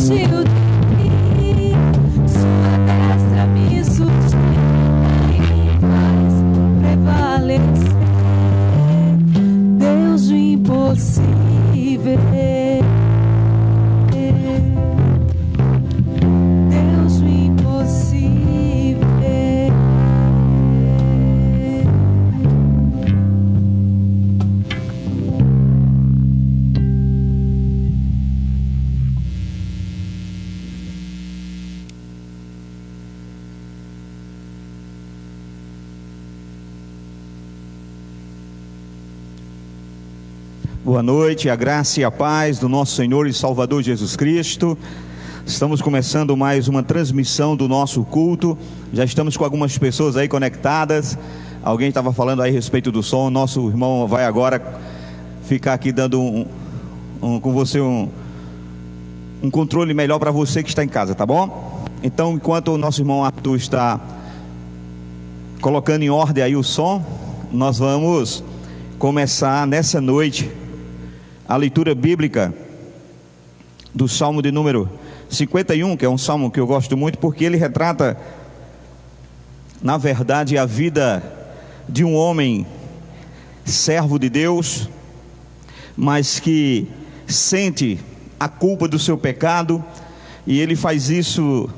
fugiu de mim, sua destra me sustenta e me faz prevalecer. Deus do impossível, Deus do impossível. Boa noite, a graça e a paz do nosso Senhor e Salvador Jesus Cristo. Estamos começando mais uma transmissão do nosso culto. Já estamos com algumas pessoas aí conectadas. Alguém estava falando aí a respeito do som. Nosso irmão vai agora ficar aqui dando com você um controle melhor para você que está em casa, tá bom? Então, enquanto o nosso irmão Arthur está colocando em ordem aí o som, nós vamos começar nessa noite a leitura bíblica do Salmo de número 51, que é um salmo que eu gosto muito, porque ele retrata, na verdade, a vida de um homem servo de Deus, mas que sente a culpa do seu pecado, e ele faz isso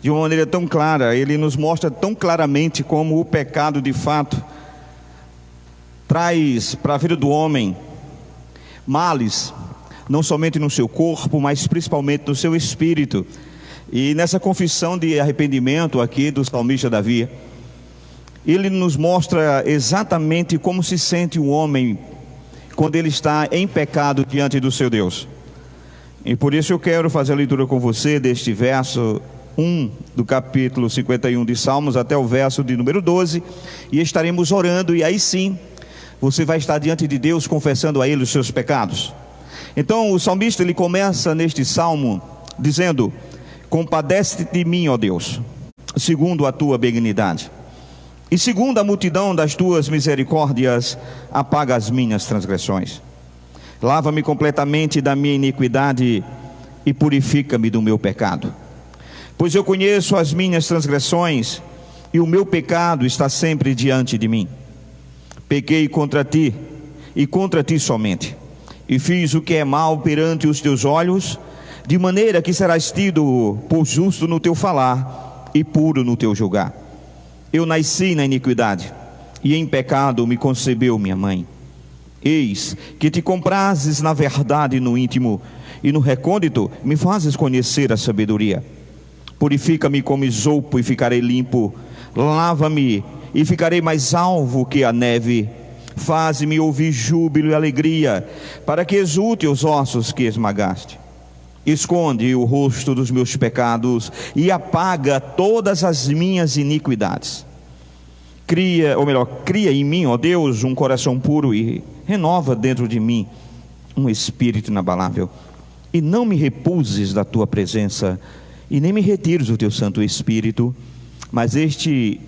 de uma maneira tão clara. Ele nos mostra tão claramente como o pecado de fato traz para a vida do homem males, não somente no seu corpo, mas principalmente no seu espírito. E nessa confissão de arrependimento aqui do salmista Davi, ele nos mostra exatamente como se sente o homem quando ele está em pecado diante do seu Deus. E por isso eu quero fazer a leitura com você deste verso 1 do capítulo 51 de Salmos até o verso de número 12, e estaremos orando, e aí sim você vai estar diante de Deus confessando a Ele os seus pecados. Então o salmista ele começa neste salmo dizendo: compadece-te de mim, ó Deus, segundo a tua benignidade, e segundo a multidão das tuas misericórdias, apaga as minhas transgressões. Lava-me completamente da minha iniquidade e purifica-me do meu pecado. Pois eu conheço as minhas transgressões e o meu pecado está sempre diante de mim. Pequei contra ti, e contra ti somente, e fiz o que é mal perante os teus olhos, de maneira que serás tido por justo no teu falar, e puro no teu julgar. Eu nasci na iniquidade, e em pecado me concebeu minha mãe. Eis que te comprases na verdade no íntimo, e no recôndito me fazes conhecer a sabedoria. Purifica-me como isopo, e ficarei limpo. Lava-me, e ficarei mais alvo que a neve. Faze-me ouvir júbilo e alegria, para que exulte os ossos que esmagaste. Esconde o rosto dos meus pecados e apaga todas as minhas iniquidades. Cria em mim, ó Deus, um coração puro, e renova dentro de mim um espírito inabalável. E não me repuses da tua presença, e nem me retires o teu Santo Espírito. Mas este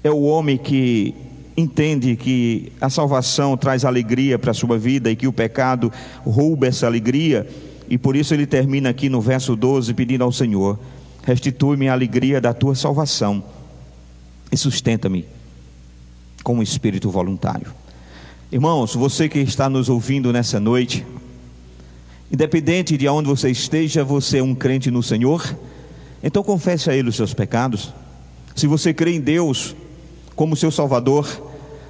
é o homem que entende que a salvação traz alegria para a sua vida e que o pecado rouba essa alegria, e por isso ele termina aqui no verso 12 pedindo ao Senhor: restitui-me a alegria da tua salvação e sustenta-me com um espírito voluntário. Irmãos, você que está nos ouvindo nessa noite, independente de onde você esteja, você é um crente no Senhor, então confesse a Ele os seus pecados. Se você crê em Deus como seu Salvador,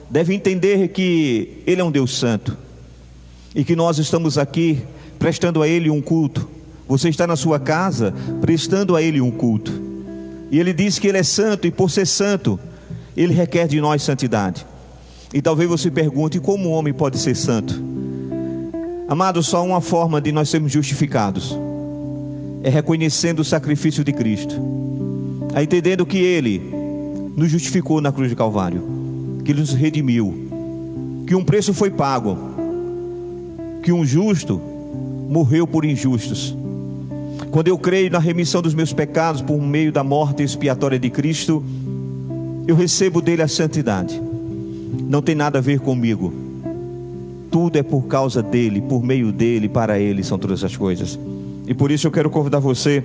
deve entender que Ele é um Deus santo, e que nós estamos aqui prestando a Ele um culto. Você está na sua casa prestando a Ele um culto, e Ele diz que Ele é santo, e por ser santo, Ele requer de nós santidade. E talvez você pergunte: como um homem pode ser santo? Amado, só uma forma de nós sermos justificados é reconhecendo o sacrifício de Cristo, é entendendo que Ele nos justificou na cruz de Calvário, que Ele nos redimiu, que um preço foi pago, que um justo morreu por injustos. Quando eu creio na remissão dos meus pecados por meio da morte expiatória de Cristo, eu recebo dele a santidade. Não tem nada a ver comigo, tudo é por causa dele, por meio dele, para ele são todas as coisas. E por isso eu quero convidar você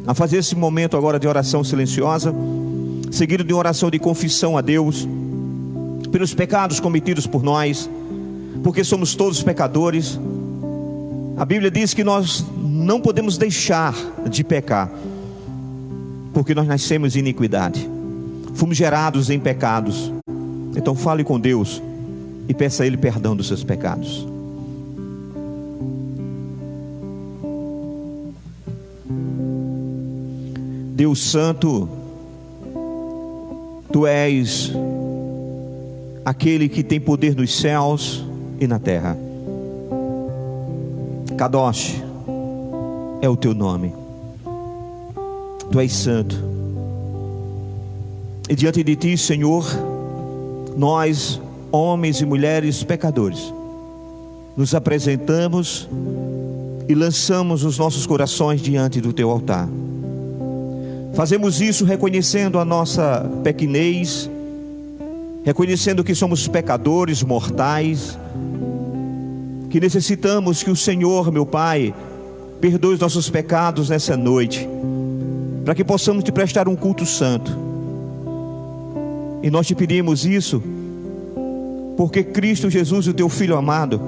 a fazer esse momento agora de oração silenciosa, seguido de uma oração de confissão a Deus, pelos pecados cometidos por nós, porque somos todos pecadores. A Bíblia diz que nós não podemos deixar de pecar, porque nós nascemos em iniquidade, fomos gerados em pecados. Então fale com Deus e peça a Ele perdão dos seus pecados. Deus Santo, Tu és aquele que tem poder nos céus e na terra. Kadosh é o Teu nome. Tu és santo. E diante de Ti, Senhor, nós, homens e mulheres pecadores, nos apresentamos e lançamos os nossos corações diante do Teu altar. Fazemos isso reconhecendo a nossa pequenez, reconhecendo que somos pecadores mortais, que necessitamos que o Senhor, meu Pai, perdoe os nossos pecados nessa noite, para que possamos Te prestar um culto santo. E nós Te pedimos isso porque Cristo Jesus, o Teu Filho amado,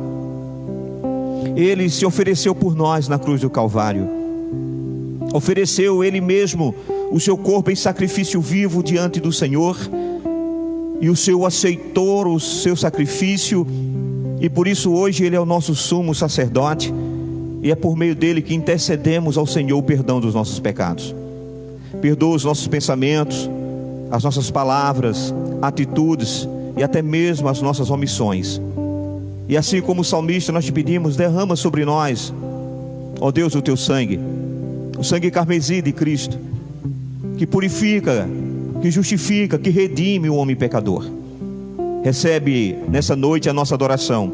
Ele se ofereceu por nós na cruz do Calvário. Ofereceu Ele mesmo o Seu corpo em sacrifício vivo diante do Senhor, e o Senhor aceitou o Seu sacrifício, e por isso hoje Ele é o nosso sumo sacerdote, e é por meio dele que intercedemos ao Senhor o perdão dos nossos pecados. Perdoa os nossos pensamentos, as nossas palavras, atitudes e até mesmo as nossas omissões. E assim como o salmista, nós Te pedimos, derrama sobre nós, ó Deus, o Teu sangue, o sangue carmesim de Cristo, que purifica, que justifica, que redime o homem pecador. Recebe nessa noite a nossa adoração.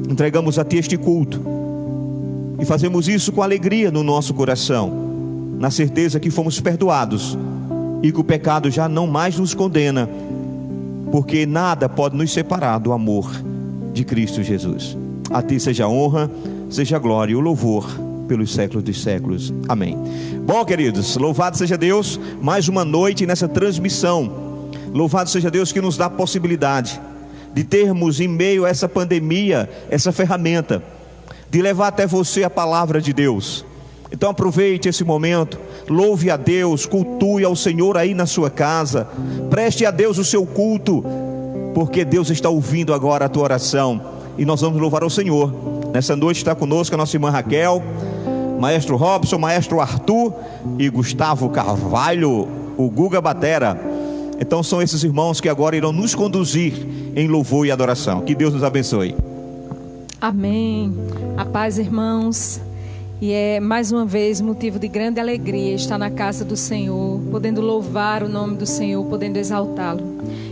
Entregamos a Ti este culto e fazemos isso com alegria no nosso coração, na certeza que fomos perdoados e que o pecado já não mais nos condena, porque nada pode nos separar do amor de Cristo Jesus. A Ti seja a honra, seja a glória e o louvor pelos séculos dos séculos. Amém. Bom, queridos, louvado seja Deus, mais uma noite nessa transmissão. Louvado seja Deus que nos dá a possibilidade de termos em meio a essa pandemia, essa ferramenta, de levar até você a palavra de Deus. Então aproveite esse momento, louve a Deus, cultue ao Senhor aí na sua casa, preste a Deus o seu culto, porque Deus está ouvindo agora a tua oração, e nós vamos louvar ao Senhor. Nessa noite está conosco a nossa irmã Raquel, Maestro Robson, Maestro Arthur e Gustavo Carvalho, o Guga Batera. Então são esses irmãos que agora irão nos conduzir em louvor e adoração. Que Deus nos abençoe. Amém. A paz, irmãos. E é mais uma vez motivo de grande alegria estar na casa do Senhor, podendo louvar o nome do Senhor, podendo exaltá-lo.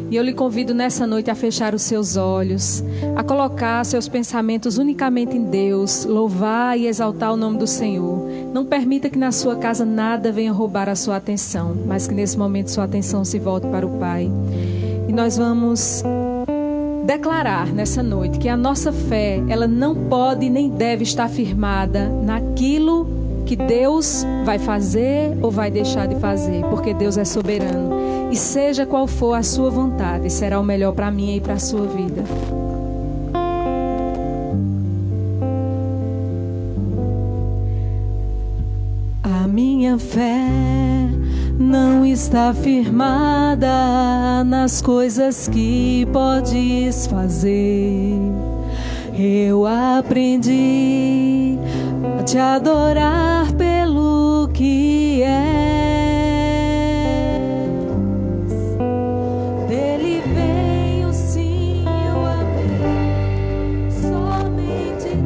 E eu lhe convido nessa noite a fechar os seus olhos, a colocar seus pensamentos unicamente em Deus, louvar e exaltar o nome do Senhor. Não permita que na sua casa nada venha roubar a sua atenção, mas que nesse momento sua atenção se volte para o Pai. E nós vamos declarar nessa noite que a nossa fé, ela não pode nem deve estar firmada naquilo que Deus vai fazer ou vai deixar de fazer, porque Deus é soberano. E seja qual for a sua vontade, será o melhor para mim e para a sua vida. A minha fé não está firmada nas coisas que podes fazer. Eu aprendi a te adorar pelo que és. Dele vem o sim, o amém, somente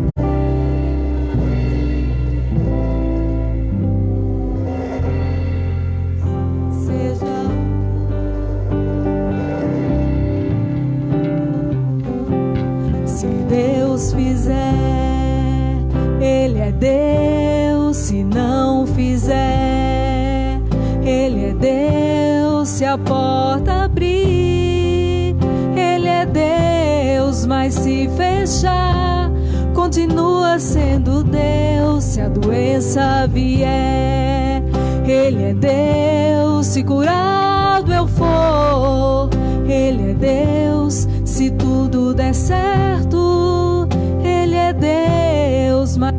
seja. Se Deus fizer, Ele é Deus. Se não fizer, Ele é Deus. Se a porta abrir, Ele é Deus. Mas se fechar, continua sendo Deus. Se a a doença vier. Ele é Deus, se curado eu for. Ele é Deus, se tudo der certo. Ele é Deus, mas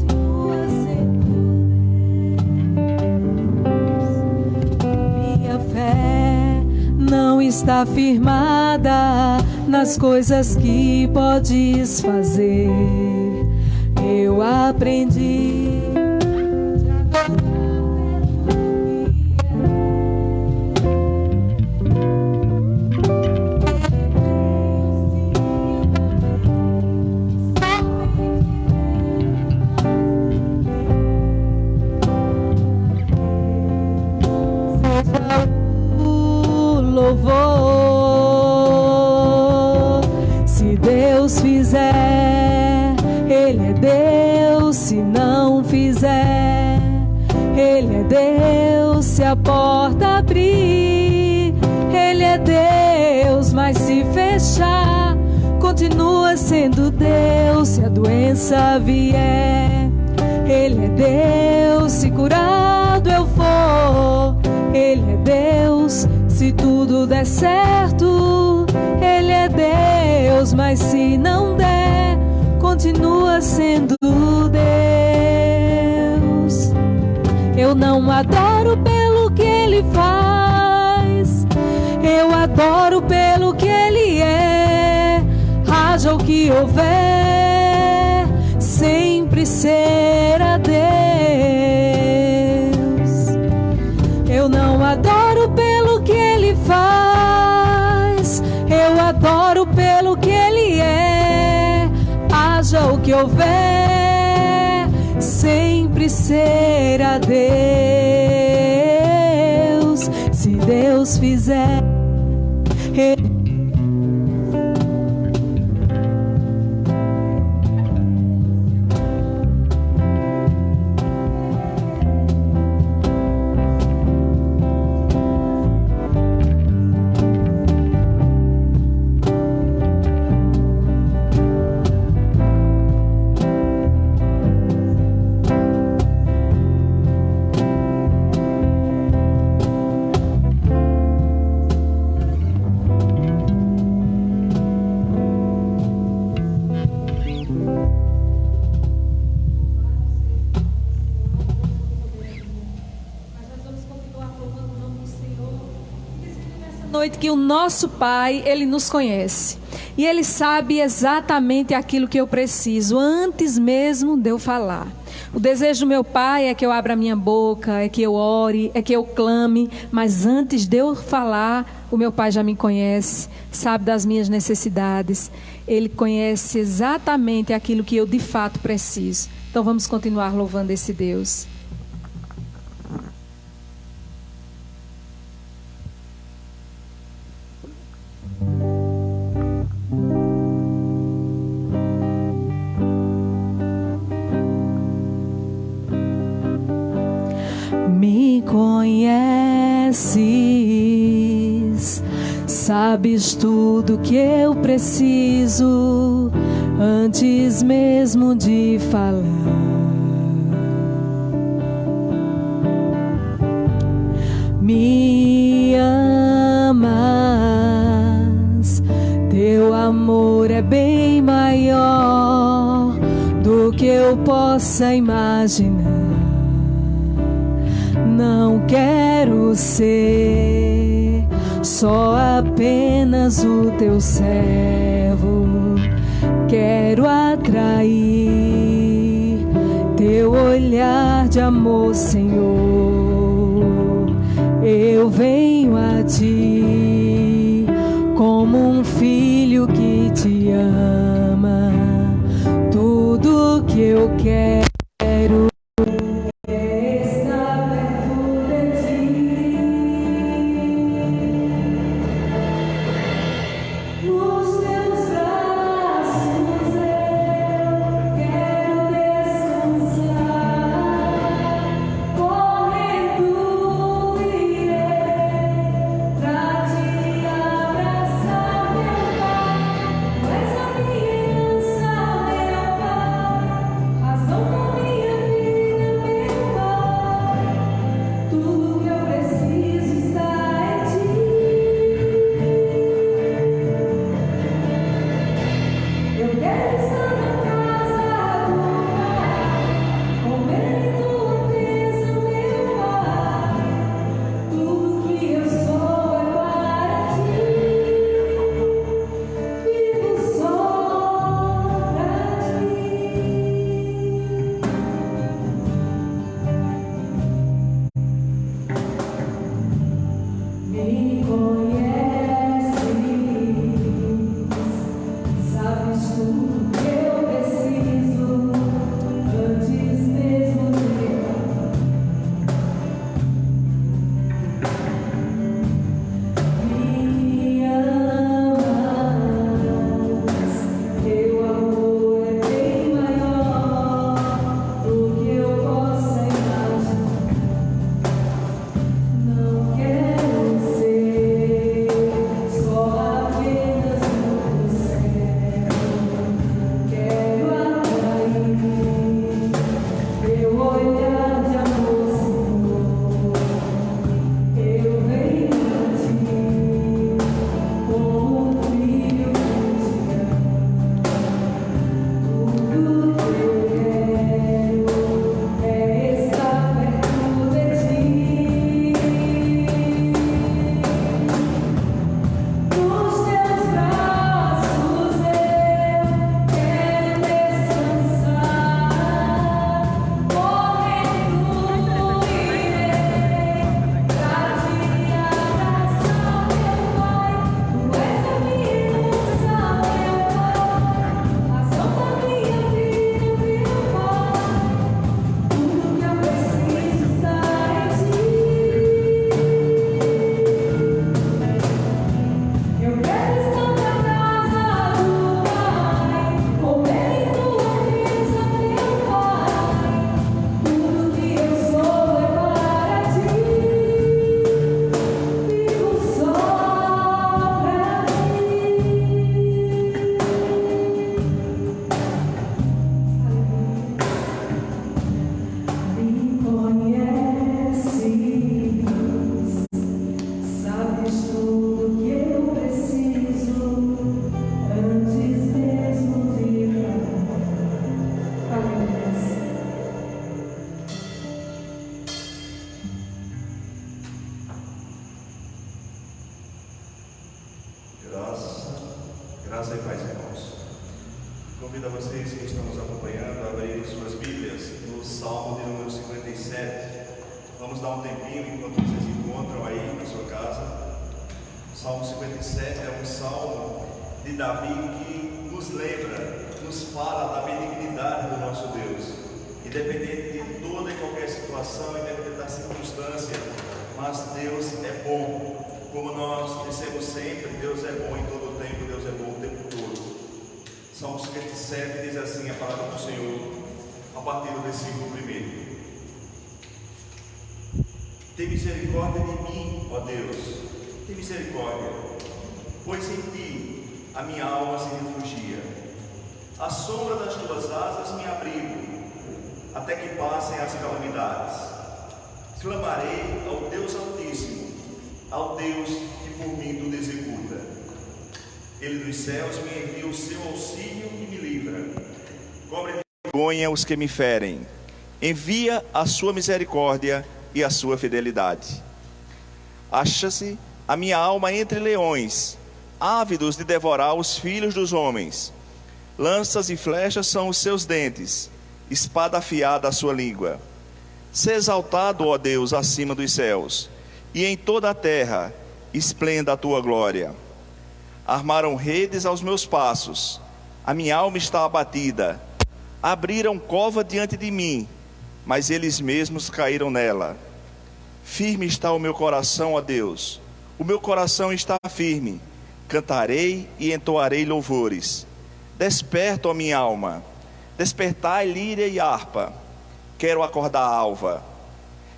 continua sendo Deus. Minha fé não está firmada nas coisas que podes fazer. Eu aprendi se Deus fizer, Ele é Deus. Se não fizer, Ele é Deus. Se a porta abrir, Ele é Deus. Mas se fechar, continua sendo Deus. Se a doença vier, Ele é Deus. Se curado eu for, Ele é Deus. Se tudo der certo, Ele é Deus. Mas se não der, continua sendo Deus. Eu não adoro pelo que Ele faz, eu adoro pelo que Ele é. Haja o que houver, sempre será Deus. Eu não adoro pelo que Ele faz, eu adoro pelo que Ele é. Haja o que houver, sempre será Deus. Se Deus fizer, que o nosso Pai, Ele nos conhece. E Ele sabe exatamente aquilo que eu preciso, antes mesmo de eu falar. O desejo do meu Pai é que eu abra a minha boca, é que eu ore, é que eu clame. Mas antes de eu falar, o meu Pai já me conhece, sabe das minhas necessidades. Ele conhece exatamente aquilo que eu de fato preciso. Então vamos continuar louvando esse Deus. Me conheces, sabes tudo que eu preciso antes mesmo de falar. Me amas, teu amor é bem maior do que eu possa imaginar. Não quero ser só apenas o teu servo. Quero atrair teu olhar de amor, Senhor. Eu venho a ti como um filho que te ama. Tudo que eu quero 107 é um salmo de Davi que nos lembra, nos fala da benignidade do nosso Deus, independente de toda e qualquer situação, independente da circunstância, mas Deus é bom. Como nós dissemos sempre, Deus é bom em todo o tempo, Deus é bom o tempo todo. Salmo 57 diz assim a palavra do Senhor, a partir do versículo 1. Tem misericórdia de mim, ó Deus, tem misericórdia, pois em ti a minha alma se refugia. À sombra das tuas asas me abrigo, até que passem as calamidades. Clamarei ao Deus Altíssimo, ao Deus que por mim tudo executa. Ele dos céus me envia o seu auxílio e me livra. Cobre de vergonha os que me ferem. Envia a sua misericórdia e a sua fidelidade. Acha-se a minha alma entre leões, ávidos de devorar os filhos dos homens. Lanças e flechas são os seus dentes, espada afiada a sua língua. Sê exaltado, ó Deus, acima dos céus, e em toda a terra esplenda a tua glória. Armaram redes aos meus passos, a minha alma está abatida. Abriram cova diante de mim, mas eles mesmos caíram nela. Firme está o meu coração, ó Deus, o meu coração está firme. Cantarei e entoarei louvores. Desperta, ó minha alma, despertai líria e harpa. Quero acordar a alva.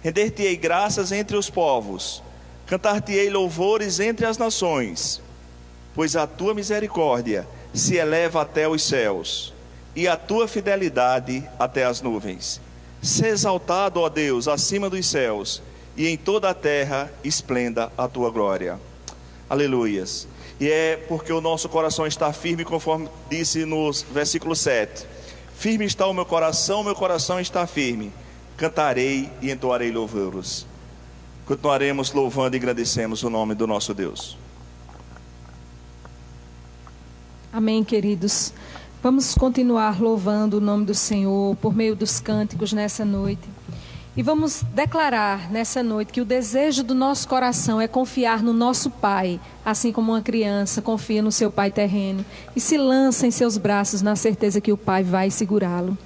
Render-te-ei graças entre os povos, cantar-te-ei louvores entre as nações, pois a tua misericórdia se eleva até os céus, e a tua fidelidade até as nuvens. Sê exaltado, ó Deus, acima dos céus, e em toda a terra esplenda a tua glória. Aleluias. E é porque o nosso coração está firme, conforme disse no versículo 7. Firme está o meu coração está firme. Cantarei e entoarei louvores. Continuaremos louvando e agradecemos o nome do nosso Deus. Amém, queridos. Vamos continuar louvando o nome do Senhor por meio dos cânticos nessa noite. E vamos declarar nessa noite que o desejo do nosso coração é confiar no nosso Pai, assim como uma criança confia no seu pai terreno e se lança em seus braços na certeza que o Pai vai segurá-lo.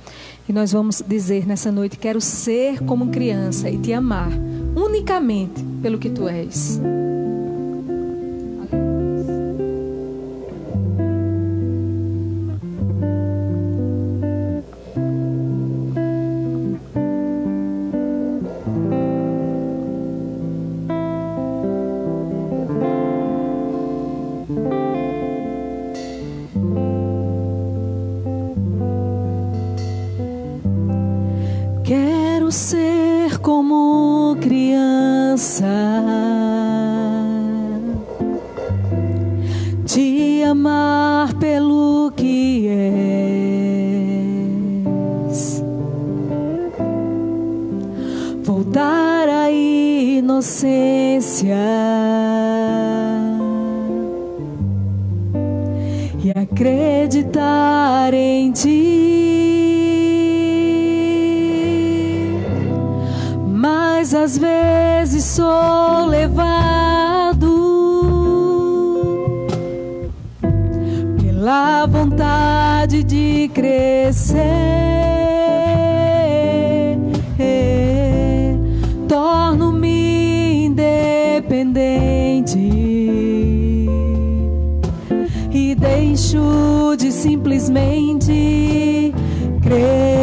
E nós vamos dizer nessa noite: quero ser como criança e te amar unicamente pelo que tu és. Quero ser como criança, te amar pelo que és, voltar à inocência e acreditar em ti. Mas às vezes sou levado pela vontade de crescer, torno-me independente e deixo de simplesmente crer.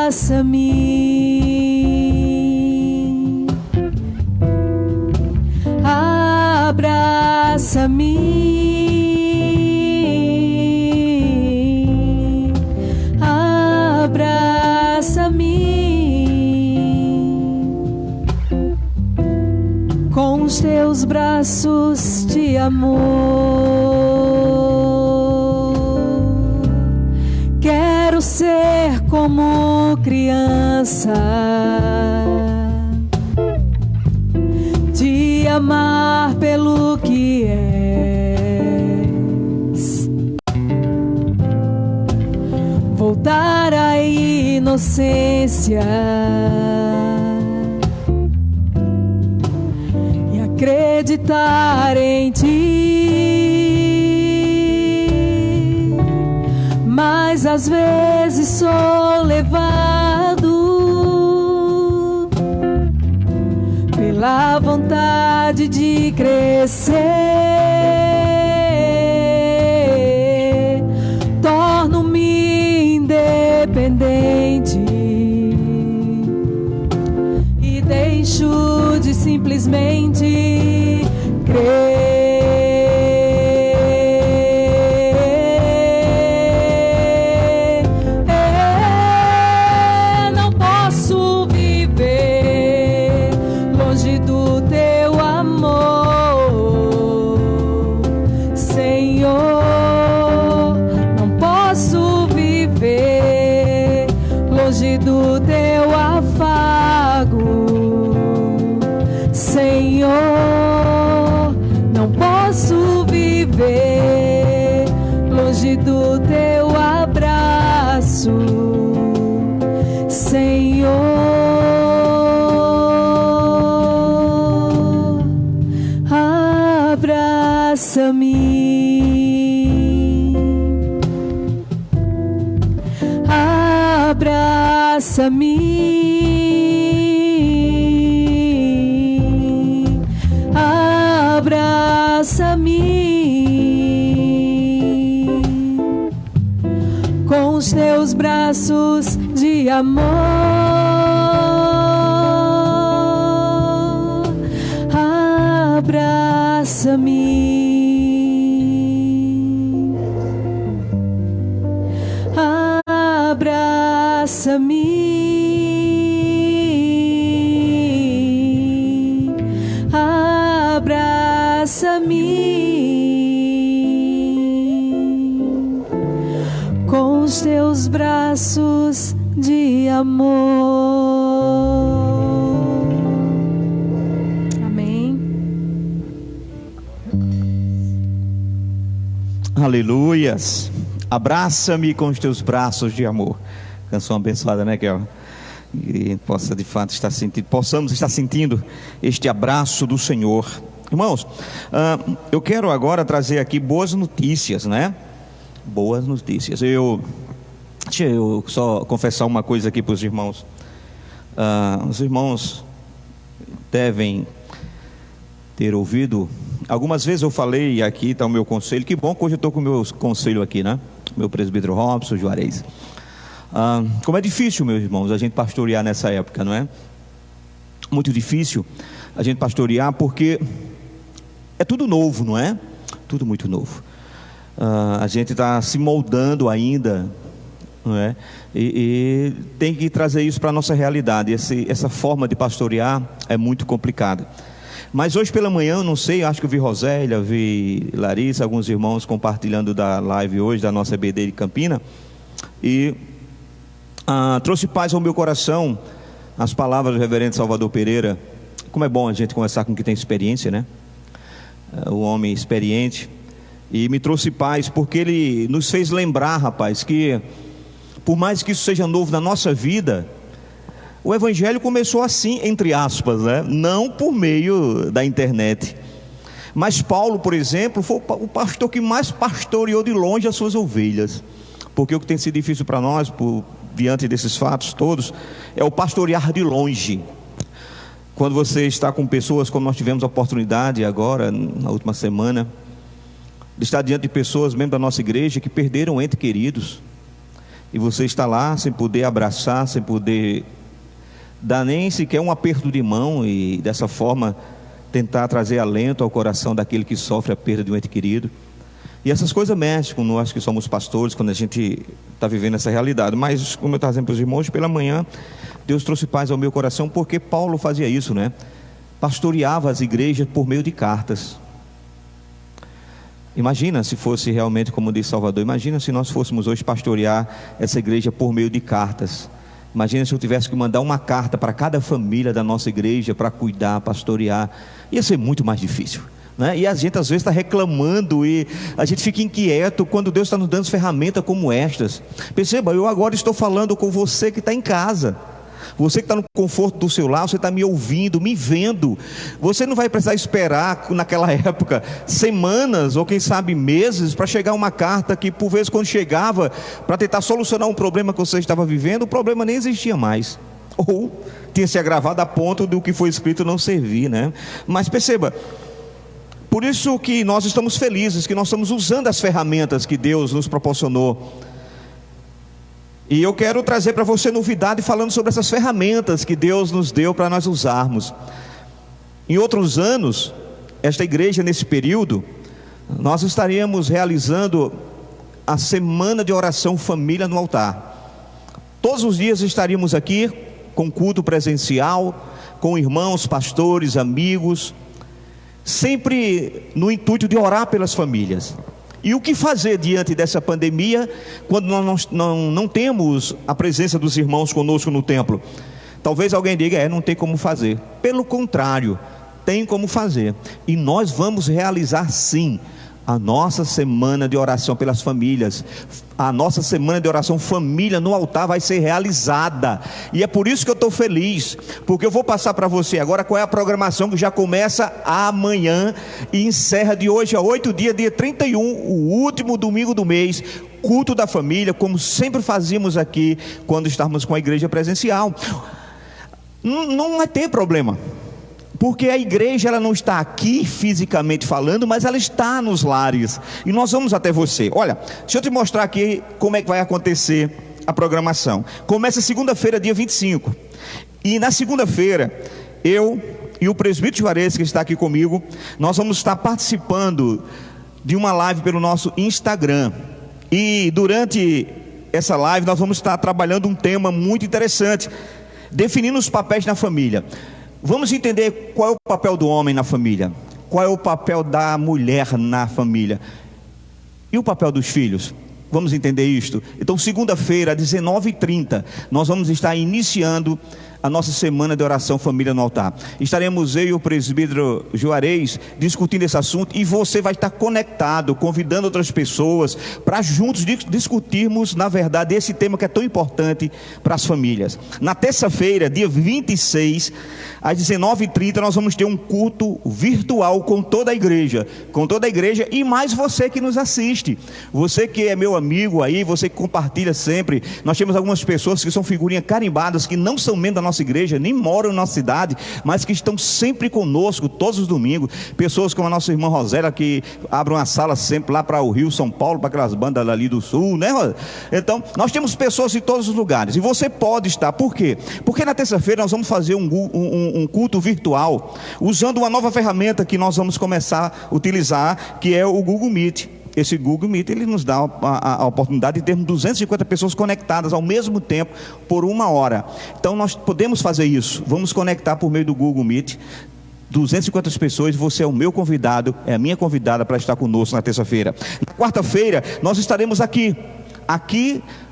Abraça-me, teus braços de amor. Quero ser como criança, te amar pelo que és, voltar à inocência e acreditar em ti. Mas às vezes sou levado pela vontade de crescer, torno-me independente e deixo de simplesmente crer. Não posso viver longe do teu amor, Senhor. Não posso viver longe do teu afago, Senhor. Não posso viver longe do teu abraço, Senhor. Abraça-me, abraça-me, abraça-me com os teus braços de amor. Abraça-me, abraça-me, abraça-me com os teus braços de amor. Amém. Aleluias. Abraça-me com os teus braços de amor. Canção abençoada, né, Kel? E possa de fato estar sentindo, possamos estar sentindo este abraço do Senhor. Irmãos, eu quero agora trazer aqui boas notícias, né? Boas notícias. Deixa eu só confessar uma coisa aqui para os irmãos. Os irmãos devem ter ouvido. Algumas vezes eu falei aqui, está o meu conselho. Que bom que hoje eu estou com o meu conselho aqui, né? Meu presbítero Robson Juarez. Como é difícil, meus irmãos, a gente pastorear nessa época, não é? Muito difícil a gente pastorear porque é tudo novo, não é? Tudo muito novo. A gente está se moldando ainda, não é? E tem que trazer isso para a nossa realidade. Essa forma de pastorear é muito complicada. Mas hoje pela manhã, eu não sei, acho que eu vi Rosélia, vi Larissa, alguns irmãos compartilhando da live hoje, da nossa EBD de Campina, e trouxe paz ao meu coração as palavras do reverendo Salvador Pereira. Como é bom a gente conversar com quem tem experiência, né? O homem experiente. E me trouxe paz porque ele nos fez lembrar, rapaz, que por mais que isso seja novo na nossa vida, o evangelho começou assim, entre aspas, né? Não por meio da internet. Mas Paulo, por exemplo, foi o pastor que mais pastoreou de longe as suas ovelhas. Porque o que tem sido difícil para nós, diante desses fatos todos, é o pastorear de longe. Quando você está com pessoas, como nós tivemos a oportunidade agora, na última semana, de estar diante de pessoas, membros da nossa igreja, que perderam entes queridos, e você está lá sem poder abraçar, sem poder dar nem sequer um aperto de mão, e dessa forma tentar trazer alento ao coração daquele que sofre a perda de um ente querido. E essas coisas mexem com nós que somos pastores, quando a gente está vivendo essa realidade. Mas, como eu estava dizendo para os irmãos, pela manhã Deus trouxe paz ao meu coração, porque Paulo fazia isso, né? pastoreava as igrejas por meio de cartas. Imagina se fosse realmente como diz Salvador. Imagina se nós fôssemos hoje pastorear essa igreja por meio de cartas. Imagina se eu tivesse que mandar uma carta para cada família da nossa igreja para cuidar, pastorear. Ia ser muito mais difícil, né? E a gente às vezes está reclamando e a gente fica inquieto quando Deus está nos dando ferramentas como estas. Perceba, eu agora estou falando com você que está em casa. Você que está no conforto do seu lar, você está me ouvindo, me vendo. Você não vai precisar esperar naquela época semanas ou quem sabe meses para chegar uma carta que por vezes quando chegava para tentar solucionar um problema que você estava vivendo, o problema nem existia mais, ou tinha se agravado a ponto do que foi escrito não servir, né? Mas perceba, por isso que nós estamos felizes, que nós estamos usando as ferramentas que Deus nos proporcionou. E eu quero trazer para você novidade falando sobre essas ferramentas que Deus nos deu para nós usarmos. Em outros anos, esta igreja nesse período, nós estaríamos realizando a semana de oração família no altar. Todos os dias estaríamos aqui com culto presencial, com irmãos, pastores, amigos, sempre no intuito de orar pelas famílias. E o que fazer diante dessa pandemia, quando nós não temos a presença dos irmãos conosco no templo? Talvez alguém diga, não tem como fazer. Pelo contrário, tem como fazer. E nós vamos realizar sim a nossa semana de oração pelas famílias. A nossa semana de oração família no altar vai ser realizada. E é por isso que eu estou feliz, porque eu vou passar para você agora qual é a programação que já começa amanhã e encerra de hoje a 8 dias, dia 31, o último domingo do mês, culto da família, como sempre fazíamos aqui quando estávamos com a igreja presencial. Não vai ter problema, porque a igreja ela não está aqui fisicamente falando, mas ela está nos lares, e nós vamos até você. Olha, deixa eu te mostrar aqui como é que vai acontecer a programação. Começa segunda-feira, dia 25, e na segunda-feira, eu e o presbítero Juarez, que está aqui comigo, nós vamos estar participando de uma live pelo nosso Instagram, e durante essa live nós vamos estar trabalhando um tema muito interessante, definindo os papéis na família. Vamos entender qual é o papel do homem na família, qual é o papel da mulher na família e o papel dos filhos. Vamos entender isto? Então segunda-feira, às 19h30, nós vamos estar iniciando a nossa semana de oração família no altar. Estaremos eu e o presbítero Juarez discutindo esse assunto, e você vai estar conectado, convidando outras pessoas para juntos discutirmos, na verdade, esse tema que é tão importante para as famílias. Na terça-feira, dia 26, às 19h30, nós vamos ter um culto virtual com toda a igreja, e mais você que nos assiste, você que é meu amigo aí, você que compartilha sempre. Nós temos algumas pessoas que são figurinhas carimbadas, que não são membros da nossa igreja, nem moram na nossa cidade, mas que estão sempre conosco todos os domingos. Pessoas como a nossa irmã Rosélia, que abre uma sala sempre lá para o Rio, São Paulo, para aquelas bandas ali do sul, né? Então nós temos pessoas em todos os lugares, e você pode estar. Por quê? Porque na terça-feira nós vamos fazer um culto virtual, usando uma nova ferramenta que nós vamos começar a utilizar, que é o Google Meet. Esse Google Meet, ele nos dá a oportunidade de termos 250 pessoas conectadas ao mesmo tempo por 1 hora. Então nós podemos fazer isso. Vamos conectar por meio do Google Meet 250 pessoas. Você é o meu convidado, é a minha convidada para estar conosco na terça-feira. Na quarta-feira nós estaremos aqui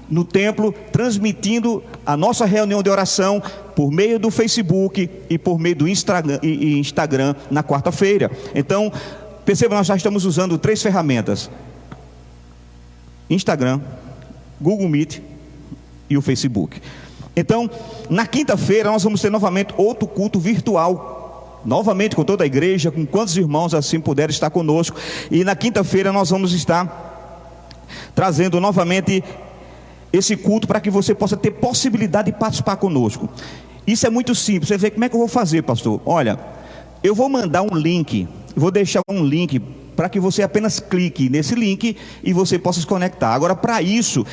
no templo, transmitindo a nossa reunião de oração por meio do Facebook e por meio do Instagram na quarta-feira. Então perceba, nós já estamos usando 3 ferramentas: Instagram, Google Meet e o Facebook. Então, na quinta-feira nós vamos ter novamente outro culto virtual, novamente com toda a igreja, com quantos irmãos assim puderem estar conosco. E na quinta-feira nós vamos estar trazendo novamente esse culto para que você possa ter possibilidade de participar conosco. Isso é muito simples. Você vê como é que eu vou fazer, pastor? Olha, eu vou mandar um link. Vou deixar um link para que você apenas clique nesse link e você possa se conectar. Agora, para isso,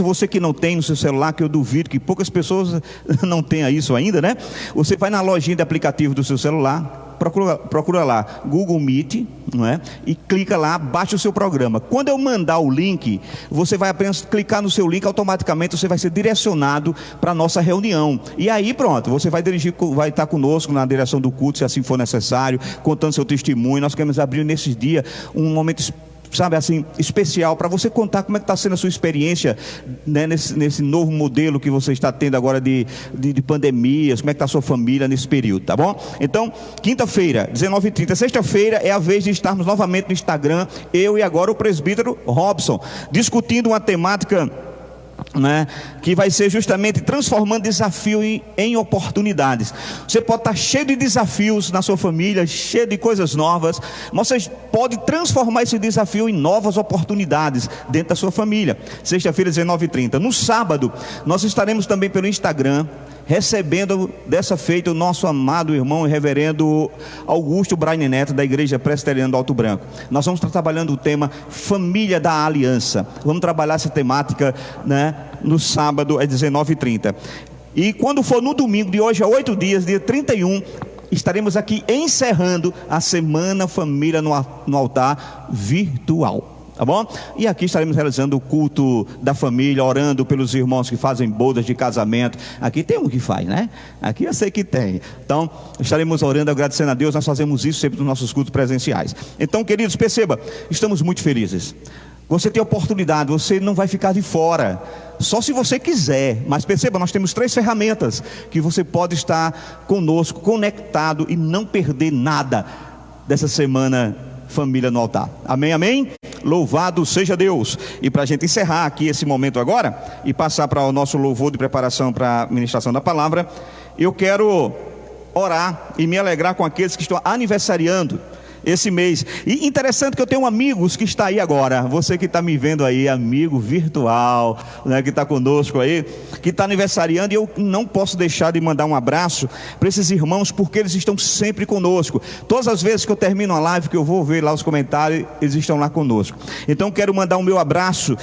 você que não tem no seu celular, que eu duvido que poucas pessoas não tenham isso ainda, né? Você vai na lojinha de aplicativo do seu celular, procura lá Google Meet, não é? E clica lá, baixa o seu programa. Quando eu mandar o link, você vai apenas clicar no seu link, automaticamente você vai ser direcionado para a nossa reunião. E aí pronto, você vai estar conosco na direção do culto, se assim for necessário, contando seu testemunho. Nós queremos abrir nesses dias um momento, sabe assim, especial, para você contar como é que está sendo a sua experiência, né, nesse novo modelo que você está tendo agora de pandemias, como é que está a sua família nesse período, tá bom? Então, quinta-feira, 19h30, sexta-feira é a vez de estarmos novamente no Instagram, eu e agora o presbítero Robson, discutindo uma temática, né, que vai ser justamente transformando desafio em oportunidades. Você pode estar cheio de desafios na sua família, cheio de coisas novas, mas você pode transformar esse desafio em novas oportunidades dentro da sua família. Sexta-feira, 19h30. No sábado, nós estaremos também pelo Instagram, recebendo dessa feita o nosso amado irmão e reverendo Augusto Braine Neto, da Igreja Presbiteriana do Alto Branco. Nós vamos estar trabalhando o tema Família da Aliança. Vamos trabalhar essa temática, né, no sábado às 19h30. E quando for no domingo, de hoje a 8 dias, dia 31, estaremos aqui encerrando a Semana Família no Altar virtual. Tá bom? E aqui estaremos realizando o culto da família, orando pelos irmãos que fazem bodas de casamento. Aqui tem um que faz, né? Aqui eu sei que tem. Então, estaremos orando, agradecendo a Deus. Nós fazemos isso sempre nos nossos cultos presenciais. Então, queridos, perceba, estamos muito felizes. Você tem oportunidade, você não vai ficar de fora, só se você quiser. Mas perceba, nós temos 3 ferramentas que você pode estar conosco, conectado e não perder nada dessa semana Família no Altar. Amém, amém? Louvado seja Deus. E para a gente encerrar aqui esse momento agora e passar para o nosso louvor de preparação para a ministração da palavra, eu quero orar e me alegrar com aqueles que estão aniversariando esse mês. E interessante que eu tenho amigos que está aí agora, você que está me vendo aí, amigo virtual, né, que está conosco aí, que está aniversariando, e eu não posso deixar de mandar um abraço para esses irmãos, porque eles estão sempre conosco. Todas as vezes que eu termino a live, que eu vou ver lá os comentários, eles estão lá conosco. Então quero mandar o meu abraço,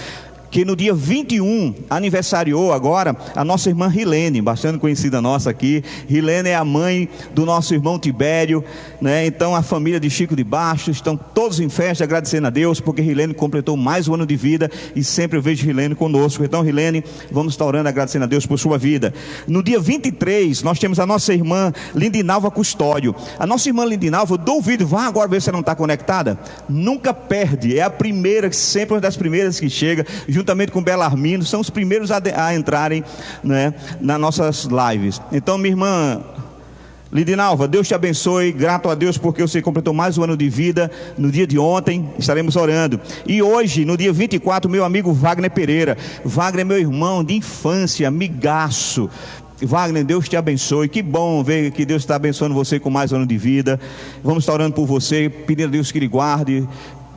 que no dia 21 aniversariou agora a nossa irmã Rilene, bastante conhecida nossa aqui. Rilene é a mãe do nosso irmão Tibério, né? Então a família de Chico de Baixo estão todos em festa, agradecendo a Deus, porque Rilene completou mais um ano de vida, e sempre eu vejo Rilene conosco. Então, Rilene, vamos estar orando, agradecendo a Deus por sua vida. No dia 23 nós temos a nossa irmã Lindinalva Custódio. A nossa irmã Lindinalva, eu duvido, vá agora ver se ela não está conectada. Nunca perde, é a primeira, sempre uma das primeiras que chega, juntamente com Belarmino, são os primeiros a entrarem, né, nas nossas lives. Então, minha irmã Lindinalva, Deus te abençoe, grato a Deus porque você completou mais um ano de vida. No dia de ontem estaremos orando, e hoje, no dia 24, meu amigo Wagner Pereira. Wagner é meu irmão de infância, amigaço. Wagner, Deus te abençoe, que bom ver que Deus está abençoando você com mais um ano de vida. Vamos estar orando por você, pedindo a Deus que lhe guarde.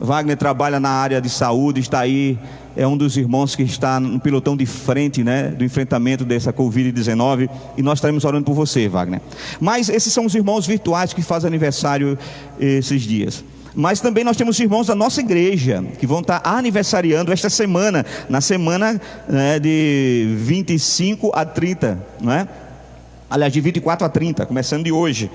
Wagner trabalha na área de saúde, está aí, é um dos irmãos que está no pelotão de frente, né, do enfrentamento dessa Covid-19, e nós estaremos orando por você, Wagner. Mas esses são os irmãos virtuais que fazem aniversário esses dias. Mas também nós temos irmãos da nossa igreja que vão estar aniversariando esta semana, na semana, né, de 25 a 30, não é? Aliás, de 24 a 30, começando de hoje.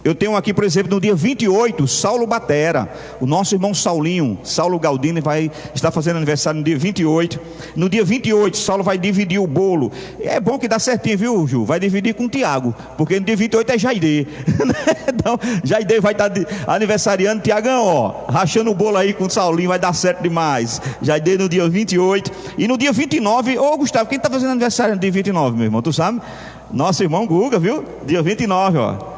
Eu tenho aqui, por exemplo, no dia 28, Saulo Batera, o nosso irmão Saulinho, Saulo Galdini, vai estar fazendo aniversário no dia 28. No dia 28, Saulo vai dividir o bolo. É bom que dá certinho, viu, Ju? Vai dividir com o Tiago, porque no dia 28 é Jaide. Então, Jaide vai estar aniversariando, Tiagão, ó, rachando o bolo aí com o Saulinho, vai dar certo demais. Jaide no dia 28. E no dia 29, ô Gustavo, quem está fazendo aniversário no dia 29, meu irmão? Tu sabe? Nosso irmão Guga, viu? Dia 29, ó.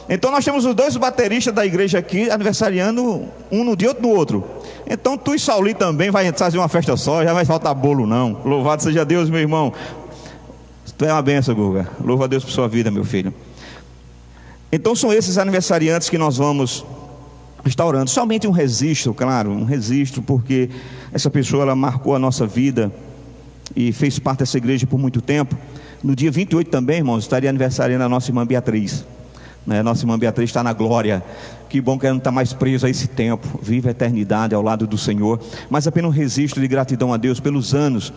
Então nós temos os 2 bateristas da igreja aqui aniversariando, um no dia, outro no outro. Então tu e Saulinho também vai fazer uma festa só, já vai faltar bolo não. Louvado seja Deus, meu irmão. Tu é uma benção, Guga. Louva a Deus por sua vida, meu filho. Então são esses aniversariantes que nós vamos estar orando. Somente um registro, claro, um registro, porque essa pessoa, ela marcou a nossa vida e fez parte dessa igreja por muito tempo. No dia 28 também, irmãos, estaria aniversariando a nossa irmã Beatriz. Nossa irmã Beatriz está na glória. Que bom que ela não está mais presa a esse tempo. Vive a eternidade ao lado do Senhor. Mas apenas um registro de gratidão a Deus pelos anos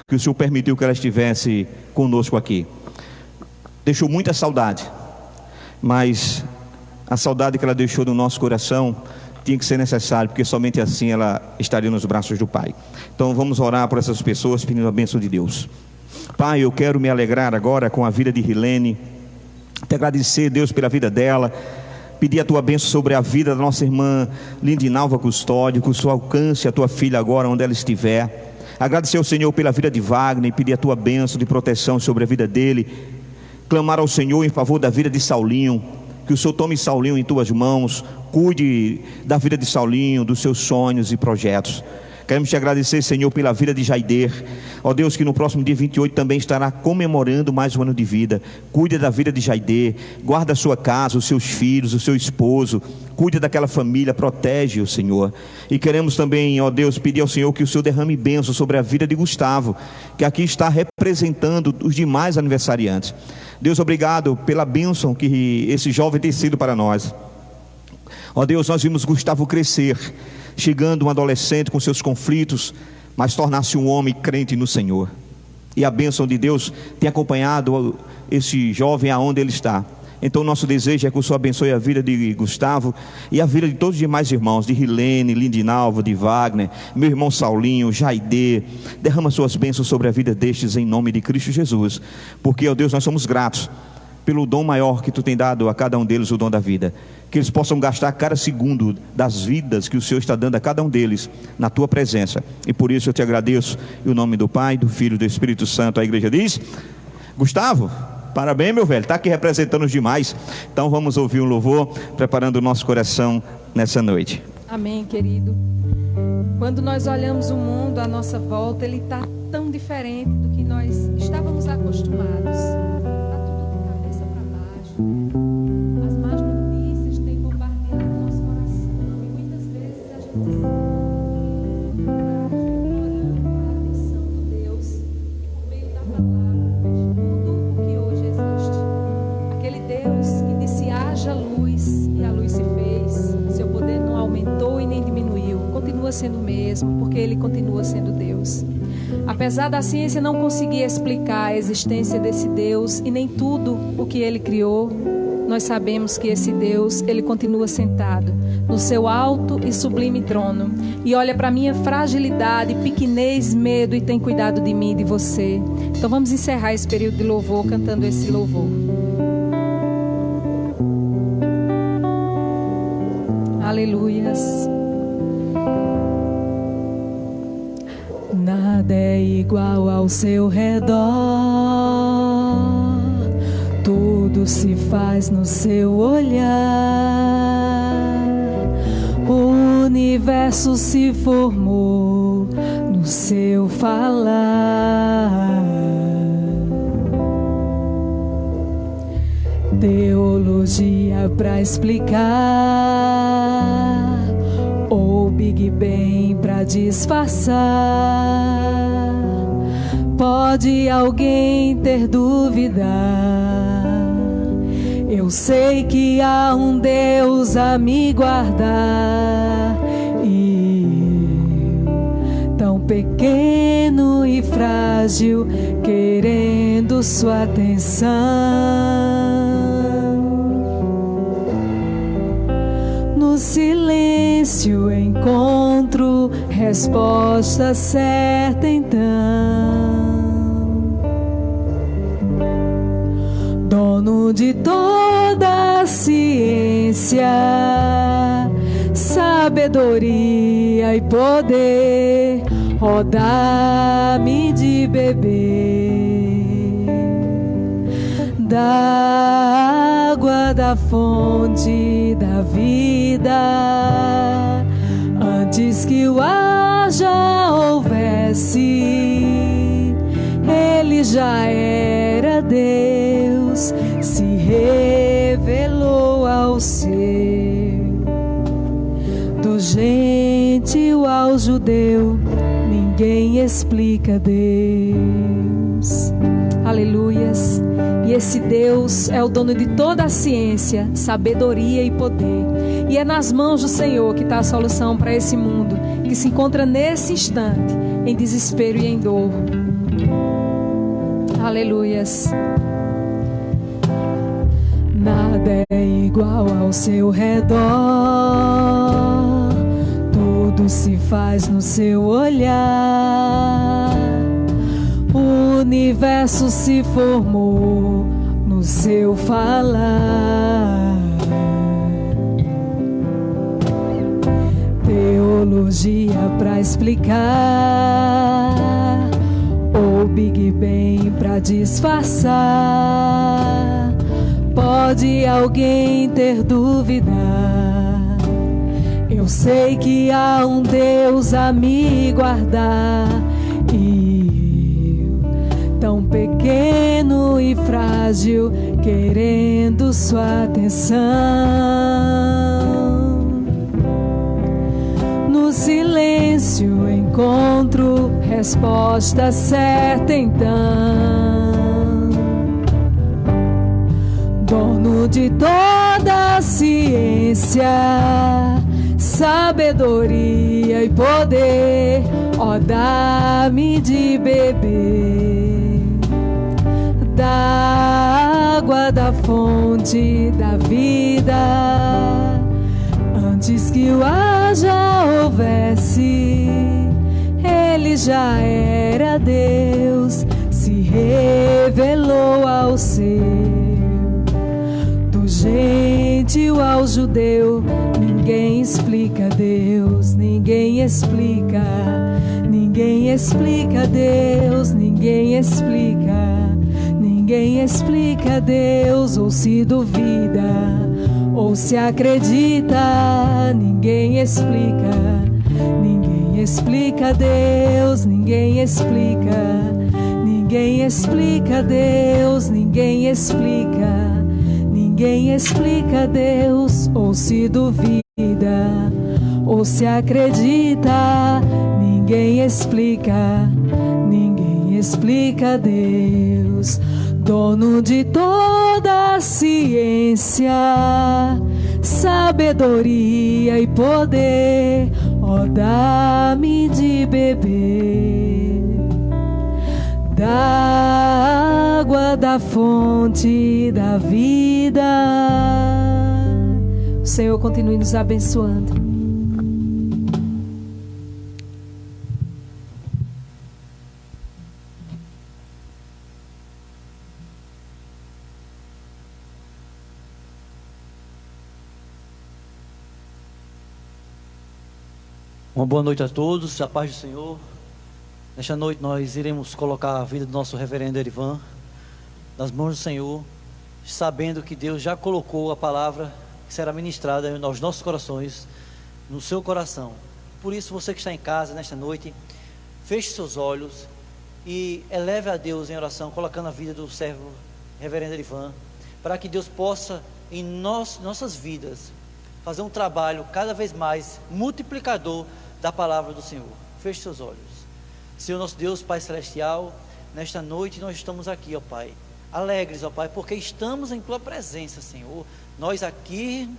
que o Senhor permitiu que ela estivesse conosco aqui. Deixou muita saudade, mas A saudade que ela deixou no nosso coração tinha que ser necessário, porque somente assim ela estaria nos braços do Pai. Então vamos orar por essas pessoas, pedindo a bênção de Deus. Pai, eu quero me alegrar agora com a vida de Rilene, te agradecer, Deus, pela vida dela, pedir a tua bênção sobre a vida da nossa irmã Lindinalva Custódio, que o Senhor alcance a tua filha agora onde ela estiver. Agradecer ao Senhor pela vida de Wagner, pedir a tua bênção de proteção sobre a vida dele, clamar ao Senhor em favor da vida de Saulinho, que o Senhor tome Saulinho em tuas mãos, cuide da vida de Saulinho, dos seus sonhos e projetos. Queremos te agradecer, Senhor, pela vida de Jaider. Ó Deus, que no próximo dia 28 também estará comemorando mais um ano de vida. Cuida da vida de Jaider, guarda a sua casa, os seus filhos, o seu esposo, cuida daquela família, protege-o, Senhor. E queremos também, ó Deus, pedir ao Senhor que o Senhor derrame bênção sobre a vida de Gustavo, que aqui está representando os demais aniversariantes. Deus, obrigado pela bênção que esse jovem tem sido para nós. Ó Deus, nós vimos Gustavo crescer, chegando um adolescente com seus conflitos, mas tornar-se um homem crente no Senhor. E a bênção de Deus tem acompanhado esse jovem aonde ele está. Então nosso desejo é que o Senhor abençoe a vida de Gustavo e a vida de todos os demais irmãos, de Rilene, Lindinalva, de Wagner, meu irmão Saulinho, Jaide. Derrama suas bênçãos sobre a vida destes em nome de Cristo Jesus, porque, ó Deus, nós somos gratos pelo dom maior que tu tem dado a cada um deles, o dom da vida. Que eles possam gastar cada segundo das vidas que o Senhor está dando a cada um deles na tua presença. E por isso eu te agradeço em nome do Pai, do Filho e do Espírito Santo. A igreja diz: Gustavo, parabéns, meu velho, está aqui representando os demais. Então vamos ouvir um louvor, preparando o nosso coração nessa noite. Amém, querido. Quando nós olhamos o mundo à nossa volta, ele está tão diferente do que nós estávamos acostumados. Está tudo de cabeça para baixo. As más notícias têm bombardeado o nosso coração. E muitas vezes a gente se sente ignorando a atenção de Deus por meio da palavra, tudo o que hoje existe. Aquele Deus que disse: haja luz, e a luz se fez. Seu poder não aumentou e nem diminuiu. Continua sendo o mesmo, porque Ele continua sendo Deus. Apesar da ciência não conseguir explicar a existência desse Deus e nem tudo o que Ele criou, nós sabemos que esse Deus, Ele continua sentado no seu alto e sublime trono e olha para a minha fragilidade, pequenez, medo e tem cuidado de mim e de você. Então vamos encerrar esse período de louvor cantando esse louvor. Aleluias. Nada é igual ao seu redor, tudo se faz no seu olhar, o universo se formou no seu falar. Teologia pra explicar, ou Big Bang pra disfarçar. Pode alguém ter dúvida? Eu sei que há um Deus a me guardar, e eu, tão pequeno e frágil, querendo sua atenção. No silêncio encontro resposta certa então. Dono de toda a ciência, sabedoria e poder, ó, dá-me de beber da água da fonte da vida. Antes que o ar já houvesse, Ele já era Deus, se revelou ao ser. Do gentil ao judeu, ninguém explica Deus. Aleluias. E esse Deus é o dono de toda a ciência, sabedoria e poder. E é nas mãos do Senhor que está a solução para esse mundo, que se encontra nesse instante em desespero e em dor. Nada é igual ao seu redor, tudo se faz no seu olhar. O universo se formou no seu falar. Teologia pra explicar, ou Big Bang pra disfarçar. Pode alguém ter dúvida? Eu sei que há um Deus a me guardar, e eu, tão pequeno e frágil, querendo sua atenção. No silêncio encontro resposta certa então. Dono de toda a ciência, sabedoria e poder, ó, dá-me de beber da água da fonte da vida. Antes que o ar já houvesse, ele já era Deus, se revelou ao seu. Do gentil ao judeu, ninguém explica Deus, ninguém explica, ninguém explica Deus, ninguém explica, ninguém explica Deus, ou se duvida, ou se acredita, ninguém explica, ninguém explica Deus, ninguém explica, ninguém explica Deus, ninguém explica, ninguém explica Deus, ou se duvida, ou se acredita, ninguém explica, ninguém explica Deus. Dono de toda a ciência, sabedoria e poder, ó, dá-me de beber da água da fonte da vida. O Senhor continue nos abençoando. Uma boa noite a todos, a paz do Senhor. Nesta noite nós iremos colocar a vida do nosso reverendo Erivan nas mãos do Senhor, sabendo que Deus já colocou a palavra que será ministrada nos nossos corações, no seu coração. Por isso, você que está em casa nesta noite, feche seus olhos e eleve a Deus em oração, colocando a vida do servo reverendo Erivan, para que Deus possa em nossas vidas fazer um trabalho cada vez mais multiplicador da palavra do Senhor. Feche seus olhos. Senhor nosso Deus, Pai Celestial, nesta noite nós estamos aqui, ó Pai, alegres, ó Pai, porque estamos em Tua presença, Senhor. Nós aqui,